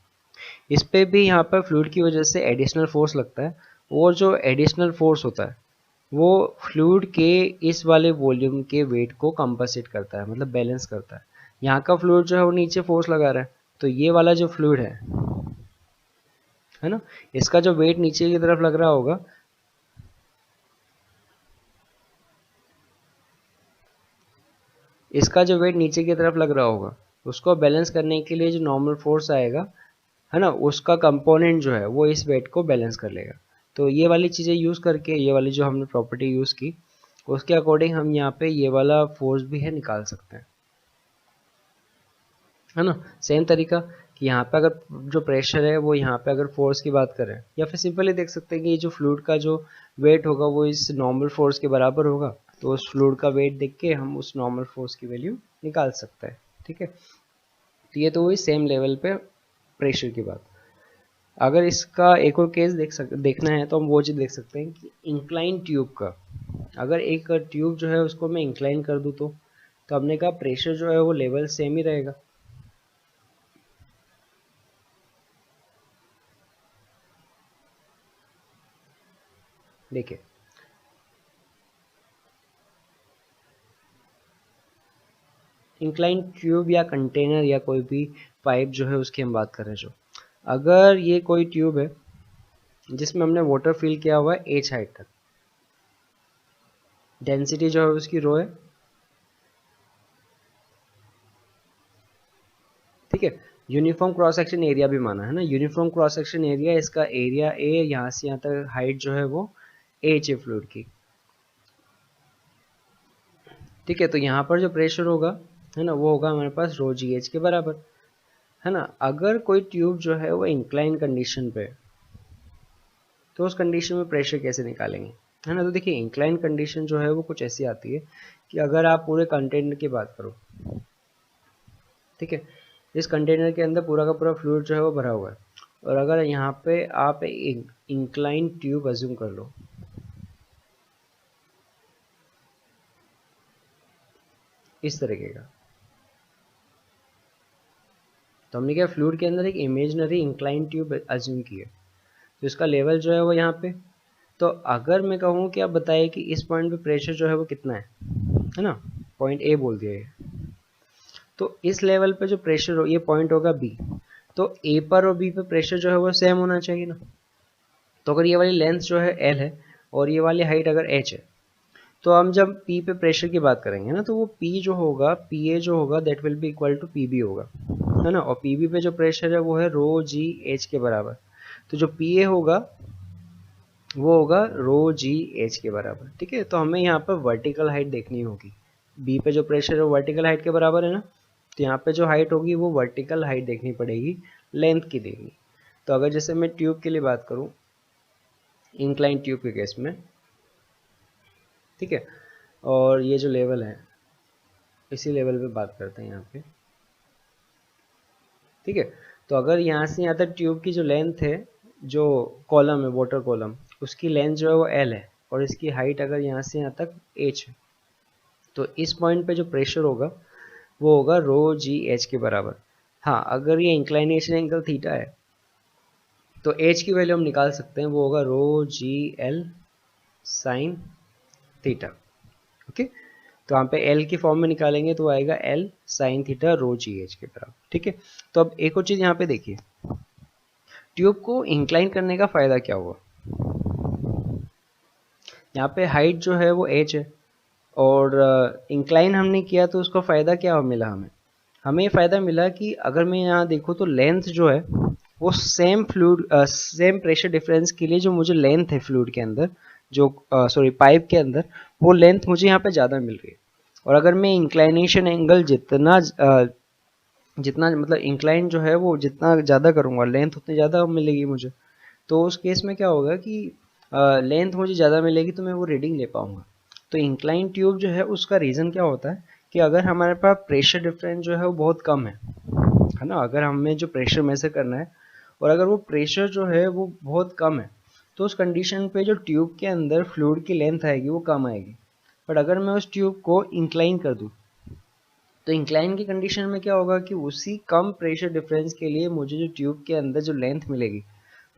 इस पे भी यहाँ पर फ्लूइड की वजह से एडिशनल फोर्स लगता है, और जो एडिशनल फोर्स होता है वो फ्लूइड के इस वाले वॉल्यूम के वेट को कंपनसेट करता है, मतलब बैलेंस करता है। यहाँ का फ्लूइड जो है वो नीचे फोर्स लगा रहा है, तो ये वाला जो फ्लूइड है ना, इसका जो वेट नीचे की तरफ लग रहा होगा, इसका जो वेट नीचे की तरफ लग रहा होगा, उसको बैलेंस करने के लिए जो नॉर्मल फोर्स आएगा, है ना, उसका कंपोनेंट जो है वो इस वेट को बैलेंस कर लेगा। तो ये वाली चीज़ें यूज़ करके, ये वाली जो हमने प्रॉपर्टी यूज़ की, उसके अकॉर्डिंग हम यहाँ पे ये वाला फोर्स भी है निकाल सकते हैं, है ना। सेम तरीका कि यहाँ पे अगर जो प्रेशर है वो यहाँ पे अगर फोर्स की बात करें, या फिर सिंपली देख सकते हैं कि ये जो फ्लूइड का जो वेट होगा वो इस नॉर्मल फोर्स के बराबर होगा, तो उस फ्लूइड का वेट देख के हम उस नॉर्मल फोर्स की वैल्यू निकाल सकते हैं, ठीक है। तो ये तो हुई सेम लेवल पे प्रेशर की बात। अगर इसका एक और केस देखना है तो हम वो चीज़ देख सकते हैं कि इंक्लाइन ट्यूब का, अगर एक ट्यूब जो है उसको मैं इंक्लाइन कर दूँ तो हमने कहा प्रेशर जो है वो लेवल सेम ही रहेगा, देखिए इंक्लाइन ट्यूब या कंटेनर या कोई भी पाइप जो है उसकी हम बात कर रहे हैं, जो अगर ये कोई ट्यूब है जिसमें हमने वाटर फिल किया हुआ है एच हाइट तक, डेंसिटी जो है उसकी रो है, ठीक है। यूनिफॉर्म क्रॉस सेक्शन एरिया भी माना है ना, यूनिफॉर्म क्रॉस सेक्शन एरिया, इसका एरिया ए, यहाँ से यहाँ तक हाइट जो है वो एच है फ्लूइड की, ठीक है। तो यहाँ पर जो प्रेशर होगा, है ना, वो होगा हमारे पास रो जी एच के बराबर, है ना। अगर कोई ट्यूब जो है वो इंक्लाइन कंडीशन पे, तो उस कंडीशन में प्रेशर कैसे निकालेंगे, है ना। तो देखिए इंक्लाइन कंडीशन जो है वो कुछ ऐसी आती है कि अगर आप पूरे कंटेनर की बात करो, ठीक है, इस कंटेनर के अंदर पूरा का पूरा फ्लूइड जो है वो भरा हुआ है, और अगर यहाँ पे आप एक इंक्लाइन ट्यूब अज्यूम कर लो, इस तरीके का, तो हमने क्या फ्लूइड के अंदर एक इमेजिनरी इंक्लाइन ट्यूब अज्यूम की है, तो इसका लेवल जो है वो यहाँ पे, तो अगर मैं कहूँ कि आप बताइए कि इस पॉइंट पे प्रेशर जो है वो कितना है ना, पॉइंट ए बोल दिया है, तो इस लेवल पे जो प्रेशर हो, ये पॉइंट होगा बी, तो ए पर और बी पे प्रेशर जो है वो सेम होना चाहिए ना। तो अगर ये वाली लेंथ जो है एल है और ये वाली हाइट अगर एच है, तो हम जब P पे प्रेशर की बात करेंगे ना, तो वो P जो होगा, PA जो होगा, that will be equal to PB होगा, है ना। और PB पे जो प्रेशर है वो है रो जी एच के बराबर। तो जो PA होगा वो होगा रो जी एच के बराबर, ठीक है। तो हमें यहाँ पर वर्टिकल हाइट देखनी होगी। बी पे जो प्रेशर है वो वर्टिकल हाइट के बराबर है ना, तो यहाँ पे जो हाइट होगी वो वर्टिकल हाइट देखनी पड़ेगी, लेंथ की देगी। तो अगर जैसे मैं ट्यूब के लिए बात करूँ, इंक्लाइन ट्यूब के केस में, ठीक है, और ये जो लेवल है इसी लेवल पे बात करते हैं यहाँ पे, ठीक है। तो अगर यहाँ से यहाँ तक ट्यूब की जो लेंथ है, जो कॉलम है वाटर कॉलम, उसकी लेंथ जो है वो L है, और इसकी हाइट अगर यहाँ से यहाँ तक H है, तो इस पॉइंट पे जो प्रेशर होगा वो होगा रो जी एच के बराबर। हाँ, अगर ये इंक्लाइनेशन एंगल थीटा है तो H की वैल्यू हम निकाल सकते हैं, वो होगा rho G L sine theta. Okay, तो यहाँ पे L की फॉर्म में निकालेंगे तो आएगा L sine theta rho G H के बराबर, ठीक है। तो अब एक और चीज़ यहाँ पे देखिए, ट्यूब को इंक्लाइन करने का फ़ायदा क्या हुआ। यहाँ पे हाइट जो है वो h है, और इंक्लाइन हमने किया तो उसका फ़ायदा क्या मिला हमें। हमें ये फ़ायदा मिला कि अगर मैं यहाँ देखूँ तो लेंथ जो है वो same fluid, same pressure difference के लिए जो मुझे लेंथ है फ्लूइड के अंदर, जो सॉरी पाइप के अंदर, वो लेंथ मुझे यहाँ पे ज़्यादा मिल रही है। और अगर मैं इंक्लाइनेशन एंगल जितना मतलब इंक्लाइन जो है वो जितना ज़्यादा करूँगा, लेंथ उतनी ज़्यादा मिलेगी मुझे। तो उस केस में क्या होगा कि लेंथ मुझे ज़्यादा मिलेगी तो मैं वो रीडिंग ले पाऊँगा। तो इंक्लाइन ट्यूब जो है उसका रीज़न क्या होता है कि अगर हमारे पास प्रेशर डिफरेंस जो है वो बहुत कम है ना, अगर हमें जो प्रेशर मेजर करना है और अगर वो प्रेशर जो है वो बहुत कम है, तो उस कंडीशन पे जो ट्यूब के अंदर फ्लूइड की लेंथ आएगी वो कम आएगी। बट अगर मैं उस ट्यूब को इंक्लाइन कर दूँ, तो इंक्लाइन की कंडीशन में क्या होगा कि उसी कम प्रेशर डिफरेंस के लिए मुझे जो ट्यूब के अंदर जो लेंथ मिलेगी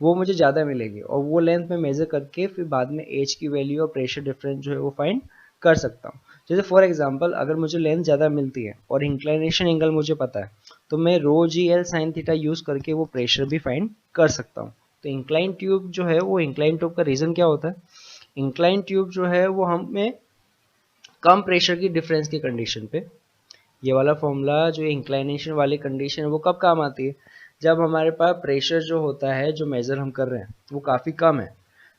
वो मुझे ज़्यादा मिलेगी, और वो लेंथ मैं मेज़र करके फिर बाद में एच की वैल्यू और प्रेशर डिफरेंस जो है वो फाइंड कर सकता हूँ। जैसे फॉर एग्जांपल अगर मुझे लेंथ ज़्यादा मिलती है और इंक्लाइनेशन एंगल मुझे पता है, तो मैं rho G L sine theta use करके वो प्रेशर भी फाइंड कर सकता हूँ। तो इंक्लाइन ट्यूब जो है वो, इंक्लाइन ट्यूब का रीज़न क्या होता है, इंक्लाइन ट्यूब जो है वो हमें कम प्रेशर की डिफरेंस की कंडीशन पे, ये वाला फॉर्मूला जो इंक्लाइनेशन वाली कंडीशन है वो कब काम आती है, जब हमारे पास प्रेशर जो होता है जो मेज़र हम कर रहे हैं वो काफ़ी कम है।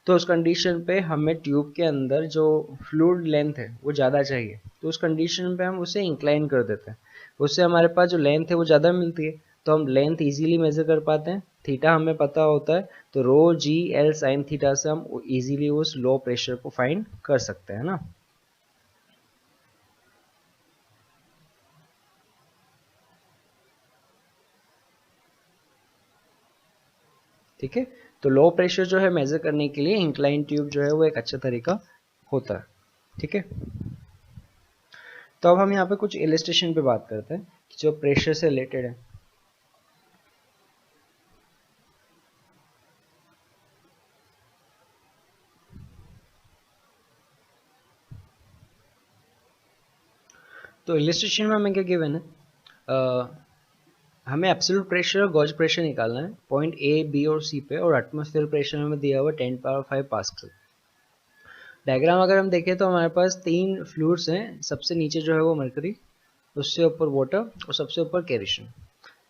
तो उस कंडीशन पे हमें ट्यूब के अंदर जो फ्लूइड लेंथ है वो ज़्यादा चाहिए, तो उस कंडीशन पे हम उसे इंक्लाइन कर देते हैं, उससे हमारे पास जो लेंथ है वो ज़्यादा मिलती है, तो हम लेंथ ईजिली मेज़र कर पाते हैं। थीटा हमें पता होता है, तो रो जी एल साइन थीटा से हम ईजिली उस लो प्रेशर को फाइंड कर सकते हैं ना। ठीक है, तो लो प्रेशर जो है मेजर करने के लिए इंक्लाइन ट्यूब जो है वो एक अच्छा तरीका होता है। ठीक है, तो अब हम यहाँ पे कुछ इलिस्ट्रेशन पे बात करते हैं जो प्रेशर से रिलेटेड है। तो इलिस्ट्रेशन में हमें क्या गिवन है, हमें एब्सोल्यूट प्रेशर और गॉज प्रेशर निकालना है पॉइंट ए बी और सी पे, और एटमॉस्फेयर प्रेशर हमें दिया हुआ 10⁵ पास्कल। डायग्राम अगर हम देखें तो हमारे पास तीन फ्लूइड्स हैं, सबसे नीचे जो है वो मरकरी, उससे ऊपर वाटर और सबसे ऊपर केरोसिन।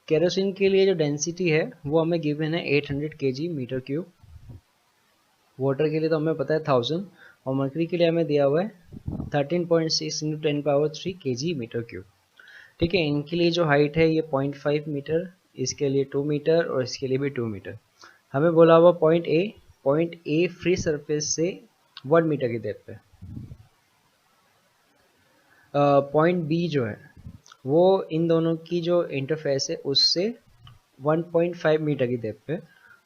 केरोसिन के लिए जो डेंसिटी है वो हमें गिवन है 800 kg मीटर क्यूब, वाटर के लिए तो हमें पता है 1000, और मरकरी के लिए हमें दिया हुआ है 13.6 × 10⁻³ kg मीटर क्यूब। ठीक है, इनके लिए जो हाइट है ये 0.5 मीटर, इसके लिए 2 मीटर और इसके लिए भी 2 मीटर। हमें बोला हुआ पॉइंट ए फ्री सरफेस से 1 मीटर की डेप्थ पे, पॉइंट बी जो है वो इन दोनों की जो इंटरफेस है उससे 1.5 मीटर की डेप्थ पे,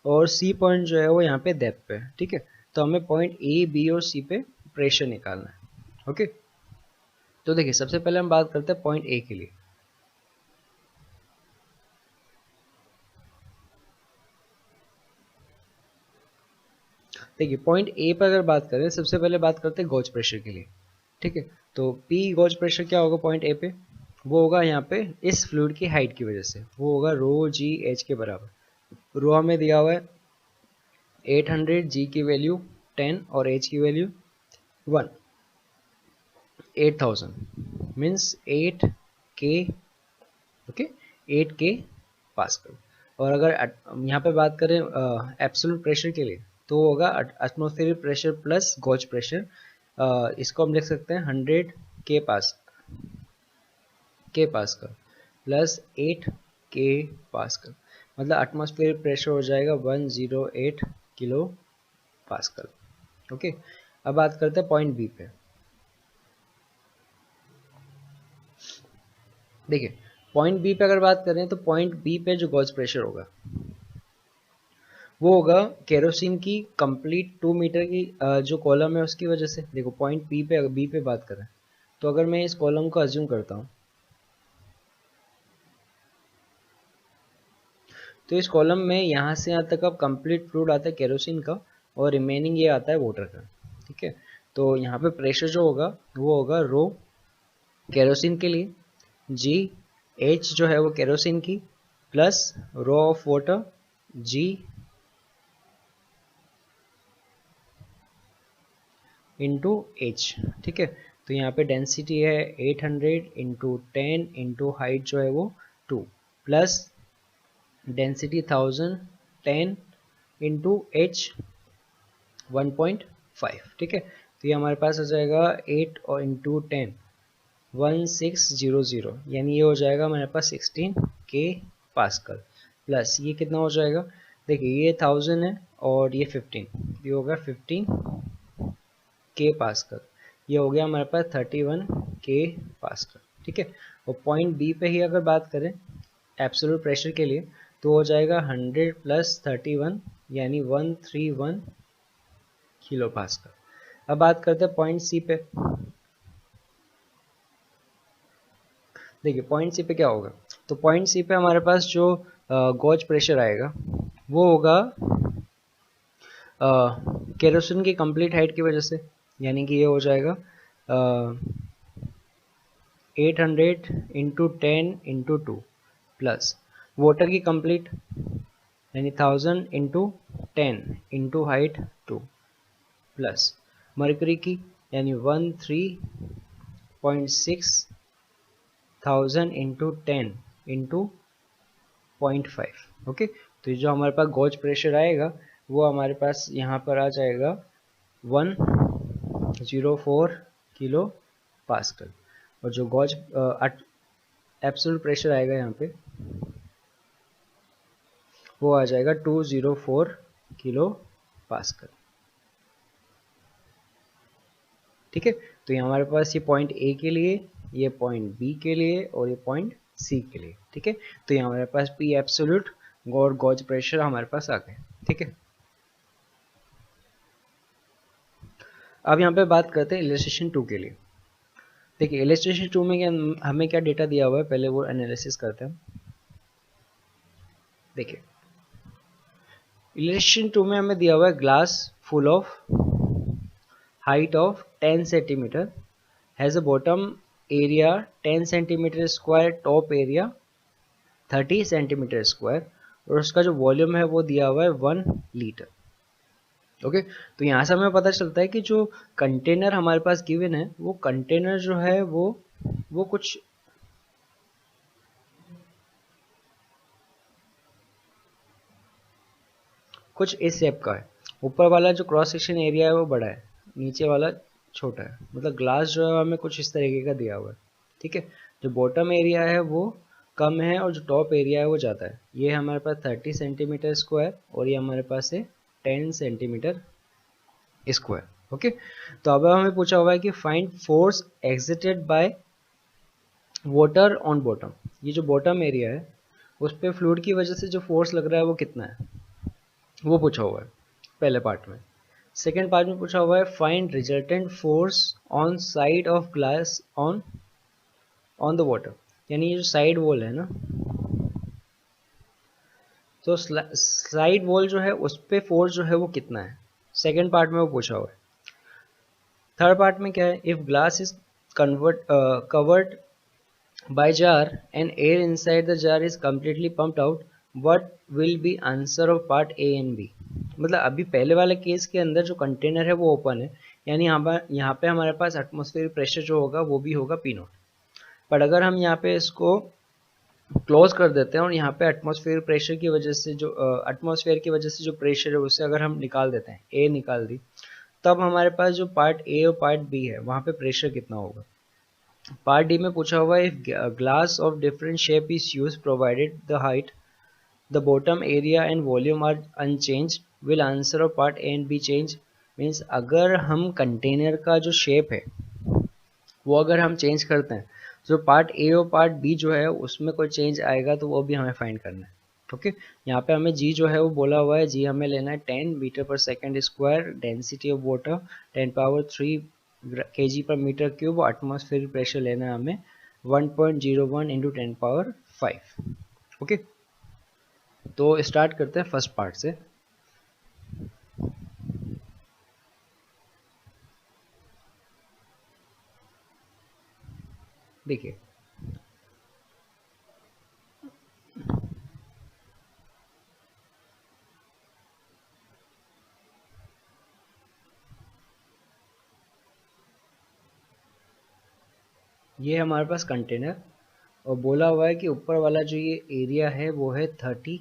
और सी पॉइंट जो है वो यहाँ पे डेप्थ पे। ठीक है, तो हमें पॉइंट ए बी और सी पे प्रेशर निकालना है। ओके, तो देखिए सबसे पहले हम बात करते हैं पॉइंट ए के लिए। देखिए पॉइंट ए पर अगर बात करें, सबसे पहले बात करते हैं गॉज प्रेशर के लिए। ठीक है, तो पी गॉज प्रेशर क्या होगा पॉइंट ए पे, वो होगा यहाँ पे इस फ्लूइड की हाइट की वजह से, वो होगा रो जी एच के बराबर। रो हमें दिया हुआ है 800, जी की वैल्यू 10 और एच की value 1। 8000 means 8K, okay, 8K pascal. और अगर यहाँ पे बात करें एब्सोल्यूट प्रेशर के लिए तो होगा atmospheric pressure plus gauge pressure, इसको हम लिख सकते हैं 100K pascal plus 8K pascal, मतलब एटमॉस्फेरिक प्रेशर हो जाएगा 108 किलो पास्कल। ओके, अब बात करते हैं पॉइंट बी पे। देखिए पॉइंट बी पे अगर बात करें तो पॉइंट बी पे जो गॉज प्रेशर होगा वो होगा केरोसिन की कंप्लीट 2 मीटर की जो कॉलम है उसकी वजह से। देखो पॉइंट बी पे बात करें तो अगर मैं इस कॉलम को अज्यूम करता हूँ तो इस कॉलम में यहाँ से यहाँ तक अब कंप्लीट फ्लूइड आता है केरोसिन का और रिमेनिंग ये आता है वाटर का। ठीक है, तो यहाँ पे प्रेशर जो होगा वो होगा रो केरोसिन के लिए, जी एच जो है वो केरोसिन की, plus rho of water G into H. ठीक है, तो यहाँ पे डेंसिटी है 800 इंटू 10 इंटू हाइट जो है वो 2 प्लस डेंसिटी 1000 10 इंटू एच 1.5। ठीक है, तो ये हमारे पास आ जाएगा 8 और इंटू 10 1600, यानी ये हो जाएगा हमारे पास 16K पास्कल प्लस ये कितना हो जाएगा, देखिए ये 1000 है और ये 15, ये होगा 15K पास्कल, ये हो गया हमारे पास 31K पास्कल। ठीक है, और पॉइंट बी पे ही अगर बात करें एब्सोल्यूट प्रेशर के लिए तो हो जाएगा 100 प्लस 31 यानी 131 किलो पास्कल। अब बात करते हैं पॉइंट सी पे। देखिए पॉइंट सी पे क्या होगा, तो पॉइंट सी पे हमारे पास जो गॉज प्रेशर आएगा वो होगा केरोसिन की कंप्लीट हाइट की वजह से, यानी कि ये हो जाएगा 800 इंटू 10 इंटू 2 प्लस वाटर की कंप्लीट यानी 1000 into 10 into height 2 plus mercury की यानी 13.6 1000 इंटू 10 इंटू 0.5। ओके, तो जो हमारे पास गॉज प्रेशर आएगा वो हमारे पास यहाँ पर आ जाएगा 104 किलो पास्कल, और जो गॉज एब्सोल्यूट प्रेशर आएगा यहाँ पे वो आ जाएगा 204 किलो पास्कल। ठीक है, तो ये हमारे पास ये पॉइंट ए के लिए, ये पॉइंट बी के लिए और ये पॉइंट सी के लिए। ठीक है, तो ये हमारे पास पी एब्सोल्यूट और गॉज प्रेशर हमारे पास आ गए। ठीक है, अब यहाँ पे बात करते हैं इलस्ट्रेशन 2 के लिए। देखिए इलस्ट्रेशन 2 में क्या हमें क्या डेटा दिया हुआ है, पहले वो एनालिसिस करते हैं। देखिए इलस्ट्रेशन 2 में हमें दिया हुआ है glass full of height of 10 centimeter has a bottom area 10 centimeter square, top area 30 centimeter square और उसका जो वॉल्यूम है वो दिया हुआ है 1 लीटर। ओके, तो यहाँ से हमें पता चलता है कि जो कंटेनर हमारे पास गिवन है वो कंटेनर जो है वो कुछ इस शेप का है। ऊपर वाला जो क्रॉस सेक्शन एरिया है वो बड़ा है, नीचे वाला छोटा है, मतलब ग्लास जो है हमें कुछ इस तरीके का दिया हुआ है। ठीक है, जो बॉटम एरिया है वो कम है और जो टॉप एरिया है वो ज़्यादा है। ये हमारे पास 30 सेंटीमीटर स्क्वायर और ये हमारे पास है 10 सेंटीमीटर स्क्वायर। ओके, तो अब हमें पूछा हुआ है कि find force exerted by water on bottom. ये जो बॉटम एरिया है उस पर फ्लूइड की वजह से जो फोर्स लग रहा है वो कितना है वो पूछा हुआ है पहले पार्ट में। सेकेंड पार्ट में पूछा हुआ है find resultant force on side of glass on the water, यानी ये जो साइड वॉल है ना, तो साइड वॉल जो है उस पे फोर्स जो है वो कितना है, सेकेंड पार्ट में वो पूछा हुआ है। थर्ड पार्ट में क्या है, if glass is covered by jar and air inside the jar is completely pumped out, what will be answer of part A and B. मतलब अभी पहले वाले केस के अंदर जो कंटेनर है वो ओपन है, यानी यहाँ पे हमारे पास एटमॉस्फेरिक प्रेशर जो होगा वो भी होगा पी नॉट। पर अगर हम यहाँ पे इसको क्लोज कर देते हैं और यहाँ पे एटमॉस्फेयर प्रेशर की वजह से जो एटमॉस्फेयर की वजह से जो प्रेशर है उसे अगर हम निकाल देते हैं, ए निकाल दी, तब हमारे पास जो पार्ट ए और पार्ट बी है वहाँ पे प्रेशर कितना होगा। पार्ट डी में पूछा हुआ है if glass of different shape is use provided the height the bottom area and volume are unchange will answer of part A and B change. Means अगर हम कंटेनर का जो शेप है वो अगर हम चेंज करते हैं, जो पार्ट ए और पार्ट बी जो है उसमें कोई चेंज आएगा तो वो भी हमें फाइंड करना है। ओके, यहाँ पे हमें जी जो है वो बोला हुआ है, जी हमें लेना है 10 मीटर पर second square, density of water 10 power 3 kg पर मीटर क्यूब, एटमॉस्फेरिक प्रेशर लेना है हमें 1.01 इंटू 10 पावर 5। ओके, तो स्टार्ट करते हैं फर्स्ट पार्ट से। देखिए ये हमारे पास कंटेनर और बोला हुआ है कि ऊपर वाला जो ये एरिया है वो है 30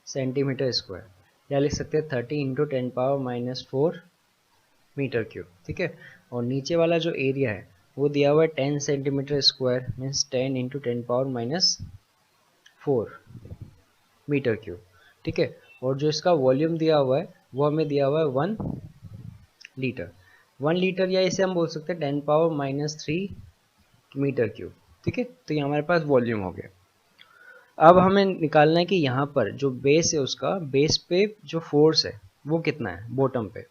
सेंटीमीटर स्क्वायर, या लिख सकते हैं 30 इंटू 10 पावर -4 मीटर क्यूब। ठीक है, और नीचे वाला जो एरिया है वो दिया हुआ है 10 centimetre square, means 10 into 10 power -4 metre cube. ठीक है, और जो इसका वॉल्यूम दिया हुआ है वो हमें दिया हुआ है 1 लीटर। 1 लीटर या इसे हम बोल सकते हैं 10 पावर -3 मीटर क्यूब। ठीक है, तो ये हमारे पास वॉल्यूम हो गया। अब हमें निकालना है कि यहाँ पर जो बेस है उसका बेस पे जो फोर्स है वो कितना है बॉटम पे,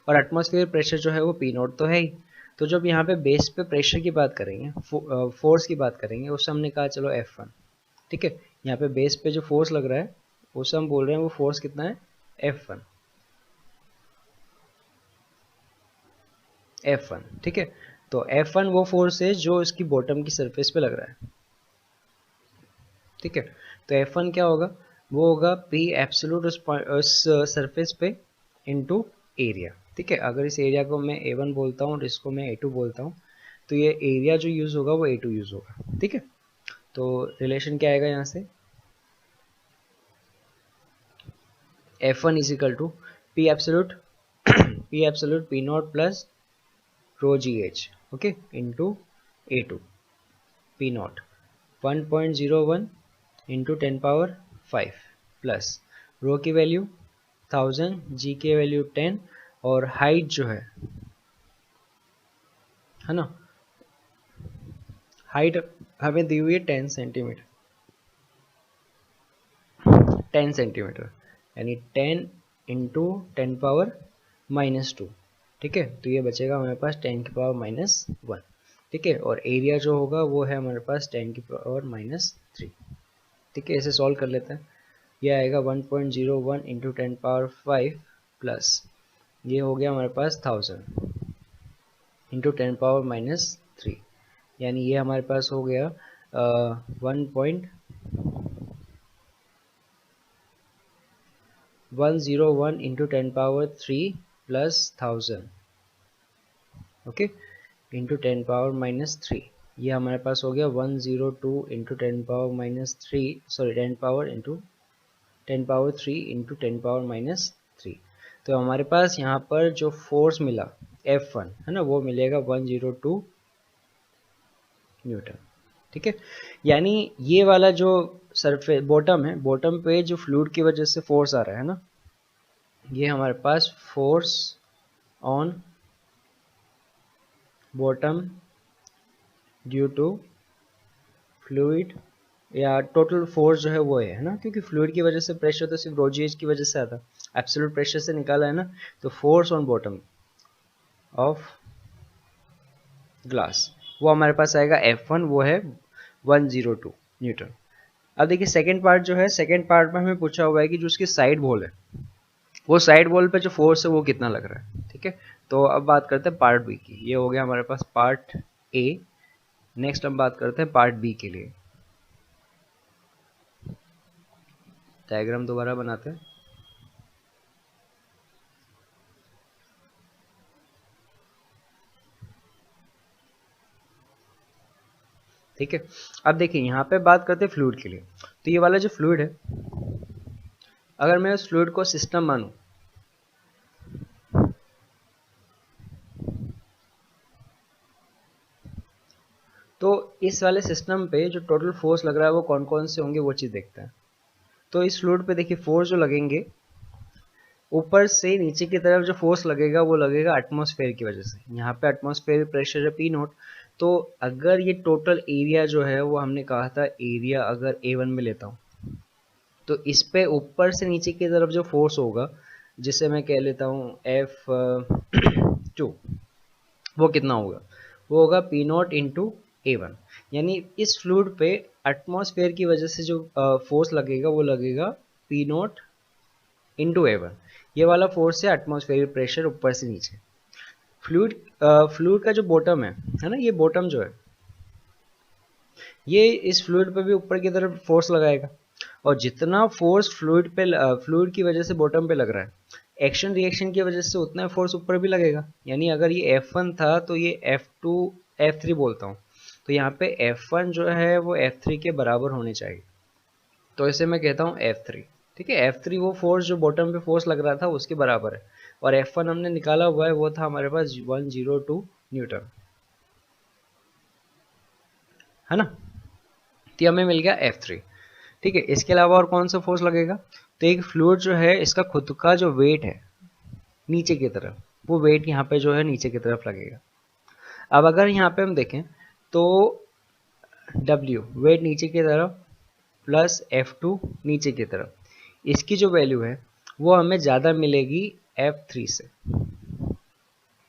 और एटमॉस्फेयर प्रेशर जो है वो पी नॉट तो है ही। तो जब यहाँ पे बेस पे प्रेशर की बात करेंगे, फोर्स की बात करेंगे, उससे हमने कहा चलो F1। ठीक है, यहाँ पे बेस पे जो फोर्स लग रहा है उससे हम बोल रहे हैं वो फोर्स कितना है F1। F1 ठीक है, तो F1 वो फोर्स है जो इसकी बॉटम की सरफेस पे लग रहा है। ठीक है, तो F1 क्या होगा, वो होगा P एब्सोल्यूट उस सरफेस पे इनटू एरिया। ठीक है, अगर इस एरिया को मैं A1 बोलता हूँ और इसको मैं A2 बोलता हूँ तो ये एरिया जो यूज होगा वो A2 यूज होगा। ठीक है, तो रिलेशन क्या आएगा यहाँ से, F1 is equal to P absolute P not plus rho G H, okay, into A2 P not 1.01 into 10 power 5 plus rho की वैल्यू 1000, जी की वैल्यू 10, और हाइट जो है ना, हाइट हमें दी हुई है 10 सेंटीमीटर, 10 सेंटीमीटर यानी 10 इंटू 10 पावर -2। ठीक है, तो ये बचेगा हमारे पास 10 की पावर -1। ठीक है, और एरिया जो होगा वो है हमारे पास 10 की पावर -3। ठीक है, इसे सॉल्व कर लेते हैं। ये आएगा 1.01 इंटू 10 पावर 5 प्लस ये हो गया हमारे पास 1000 इंटू 10 पावर -3, यानी ये हमारे पास हो गया 1.101 into 10 power 3 plus 1000, okay, into 10 power -3। ये हमारे पास हो गया 102 into 10 power -3, sorry 10 power into 10 power 3 into 10 power -3। तो हमारे पास यहाँ पर जो फोर्स मिला F1 है ना वो मिलेगा 102 न्यूटन। ठीक है, यानी ये वाला जो सरफेस बॉटम है, बॉटम पे जो फ्लूइड की वजह से फोर्स आ रहा है ना, ये हमारे पास force on bottom due to fluid, या टोटल फोर्स जो है वो है ना, क्योंकि फ्लूइड की वजह से प्रेशर तो सिर्फ रोजीएज की वजह से आता, एब्सोल्यूट प्रेशर से निकाला है ना, तो force on bottom of glass वो हमारे पास आएगा F1, वो है 102 न्यूटन। अब देखिए सेकंड पार्ट जो है, सेकंड पार्ट में हमें पूछा हुआ है कि जो उसकी साइड वॉल है वो साइड वॉल पे जो फोर्स है वो कितना लग रहा है। ठीक है, तो अब बात करते हैं पार्ट बी की। ये हो गया हमारे पास पार्ट ए, नेक्स्ट हम बात करते हैं पार्ट बी के लिए। डायग्राम दोबारा बनाते हैं। ठीक है। अब देखिए यहाँ पे बात करते हैं फ्लूइड के लिए। तो ये वाला जो फ्लूइड है, अगर मैं उस फ्लूइड को सिस्टम मानूं, तो इस वाले सिस्टम पे जो टोटल फोर्स लग रहा है वो कौन कौन से होंगे वो चीज़ देखते हैं। तो इस फ्लूइड पे देखिए फोर्स जो लगेंगे, ऊपर से नीचे की तरफ जो फोर्स लगेगा वो लगेगा एटमॉस्फेयर की वजह से। यहाँ पे एटमॉस्फेयर प्रेशर है पी नॉट। तो अगर ये टोटल एरिया जो है वो हमने कहा था एरिया अगर A1 में लेता हूँ, तो इस पे ऊपर से नीचे की तरफ जो फोर्स होगा, जिसे मैं कह लेता हूँ F2, वो कितना होगा? वो होगा पी नॉट इंटू A1। यानी इस फ्लूइड पे एटमॉस्फेयर की वजह से जो फोर्स लगेगा वो लगेगा पी नॉट इंटू A1। ये वाला फोर्स है एटमॉस्फेरिक प्रेशर ऊपर से नीचे। फ्लूइड का जो बॉटम है ना, ये बॉटम जो है, ये इस फ्लूइड पे भी ऊपर की तरफ फोर्स लगाएगा, और जितना फोर्स फ्लूइड की वजह से बॉटम पे लग रहा है, एक्शन रिएक्शन की वजह से उतना फोर्स ऊपर भी लगेगा। यानी अगर ये F1 था तो ये F2 F3 बोलता हूँ, तो यहाँ पे F1 जो है वो F3 के बराबर होने चाहिए, तो इसे मैं कहता हूँ F3। ठीक है, F3 वो फोर्स जो बॉटम पे फोर्स लग रहा था उसके बराबर है, और F1 हमने निकाला हुआ है, वो था हमारे पास 102 न्यूटन, है ना। तो हमें मिल गया F3। ठीक है, इसके अलावा और कौन सा फोर्स लगेगा? तो एक फ्लूइड जो है इसका खुद का जो वेट है नीचे की तरफ, वो वेट यहाँ पे जो है नीचे की तरफ लगेगा। अब अगर यहाँ पे हम देखें तो W वेट नीचे की तरफ प्लस F2 नीचे की तरफ, इसकी जो वैल्यू है वो हमें ज़्यादा मिलेगी F3 से,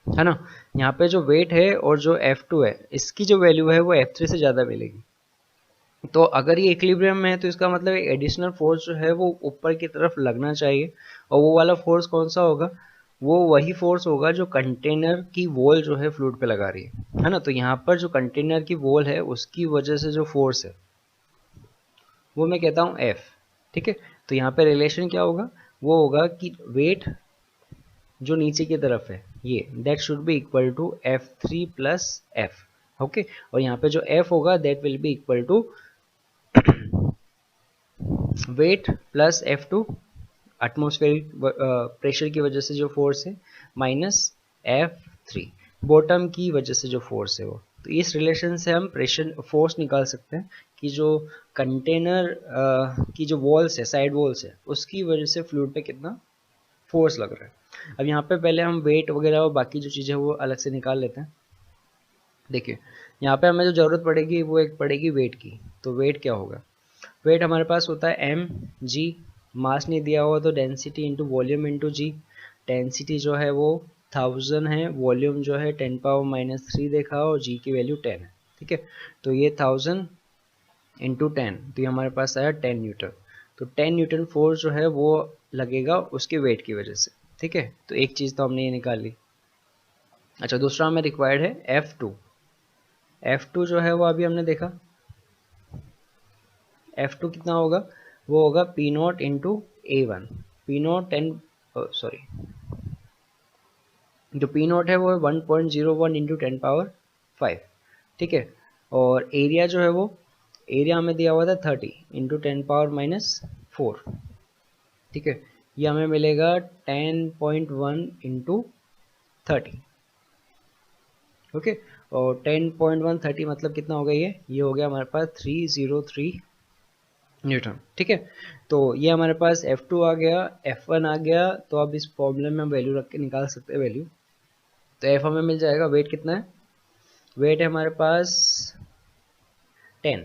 है ना। यहाँ पे जो वेट है और जो F2 है, इसकी जो वैल्यू है वो F3 से ज़्यादा मिलेगी। तो अगर ये इक्विलिब्रियम में है तो इसका मतलब एडिशनल फोर्स जो है वो ऊपर की तरफ लगना चाहिए, और वो वाला फोर्स कौन सा होगा? वो वही फोर्स होगा जो कंटेनर की वॉल जो है फ्लूइड पे लगा रही है ना। तो यहाँ पर जो कंटेनर की वॉल है उसकी वजह से जो फोर्स है वो मैं कहता हूँ F। ठीक है, तो यहाँ पे रिलेशन क्या होगा? वो होगा कि वेट जो नीचे की तरफ है ये, that should be equal to F3 plus F। Okay, और यहाँ पे जो F होगा that will be equal to weight plus F2 atmospheric pressure की वजह से जो फोर्स है, माइनस F3 बॉटम की वजह से जो फोर्स है वो। तो इस रिलेशन से हम प्रेशर फोर्स निकाल सकते हैं कि जो कंटेनर की जो वॉल्स है, साइड वॉल्स है, उसकी वजह से फ्लूइड पे कितना फोर्स लग रहा है। अब यहाँ पे पहले हम वेट वगैरह और बाकी जो चीज़ें वो अलग से निकाल लेते हैं। देखिए यहाँ पे हमें जो ज़रूरत पड़ेगी वो एक पड़ेगी वेट की। तो वेट क्या होगा? वेट हमारे पास होता है mg, मास नहीं दिया हुआ तो डेंसिटी इंटू वॉल्यूम इंटू जी। डेंसिटी जो है वो 1000 है, वॉल्यूम जो है 10⁻³ देखा और जी की वैल्यू 10 है। ठीक है, तो ये 1000 इंटू 10, तो ये हमारे पास आया 10 न्यूटन। तो 10 न्यूटन फोर्स जो है वो लगेगा उसके वेट की वजह से। ठीक है, तो एक चीज़ तो हमने ये निकाल ली। अच्छा, दूसरा हमें रिक्वायर्ड है F2। F2 जो है वो अभी हमने देखा, F2 कितना होगा? वो होगा P not into A1। P not 10, sorry, जो P नॉट है वो 1.01 इंटू 10⁵। ठीक है, और एरिया जो है वो, एरिया हमें दिया हुआ था 30 इंटू 10⁻⁴। ठीक है, ये हमें मिलेगा 10.1 इंटू 30। ओके, और 10.130 मतलब कितना हो गया? ये हो गया हमारे पास 303 न्यूटन। ठीक है, तो ये हमारे पास F2 आ गया, F1 आ गया। तो अब इस प्रॉब्लम में हम वैल्यू रख के निकाल सकते हैं वैल्यू। तो F हमें मिल जाएगा, वेट कितना है? वेट है हमारे पास 10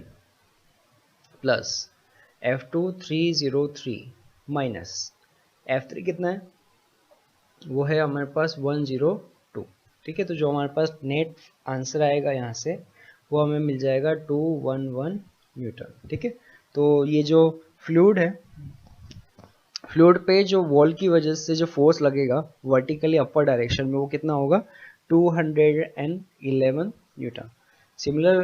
प्लस F2 303 माइनस F3 कितना है? वो है हमारे पास 102। ठीक है, तो जो हमारे पास नेट आंसर आएगा यहाँ से वो हमें मिल जाएगा 211 न्यूटन। ठीक है, तो ये जो फ्लूइड है, फ्लूइड पे जो वॉल की वजह से जो फोर्स लगेगा वर्टिकली अपर डायरेक्शन में, वो कितना होगा? 211 न्यूटन। सिमिलर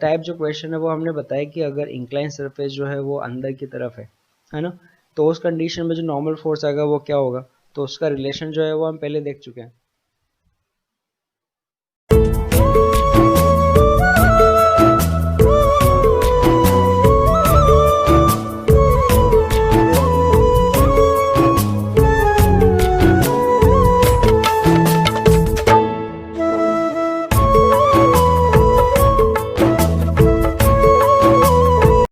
टाइप जो क्वेश्चन है वो हमने बताया कि अगर इंक्लाइन सरफेस जो है वो अंदर की तरफ है ना, तो उस कंडीशन में जो नॉर्मल फोर्स आएगा वो क्या होगा? तो उसका रिलेशन जो है वो हम पहले देख चुके हैं।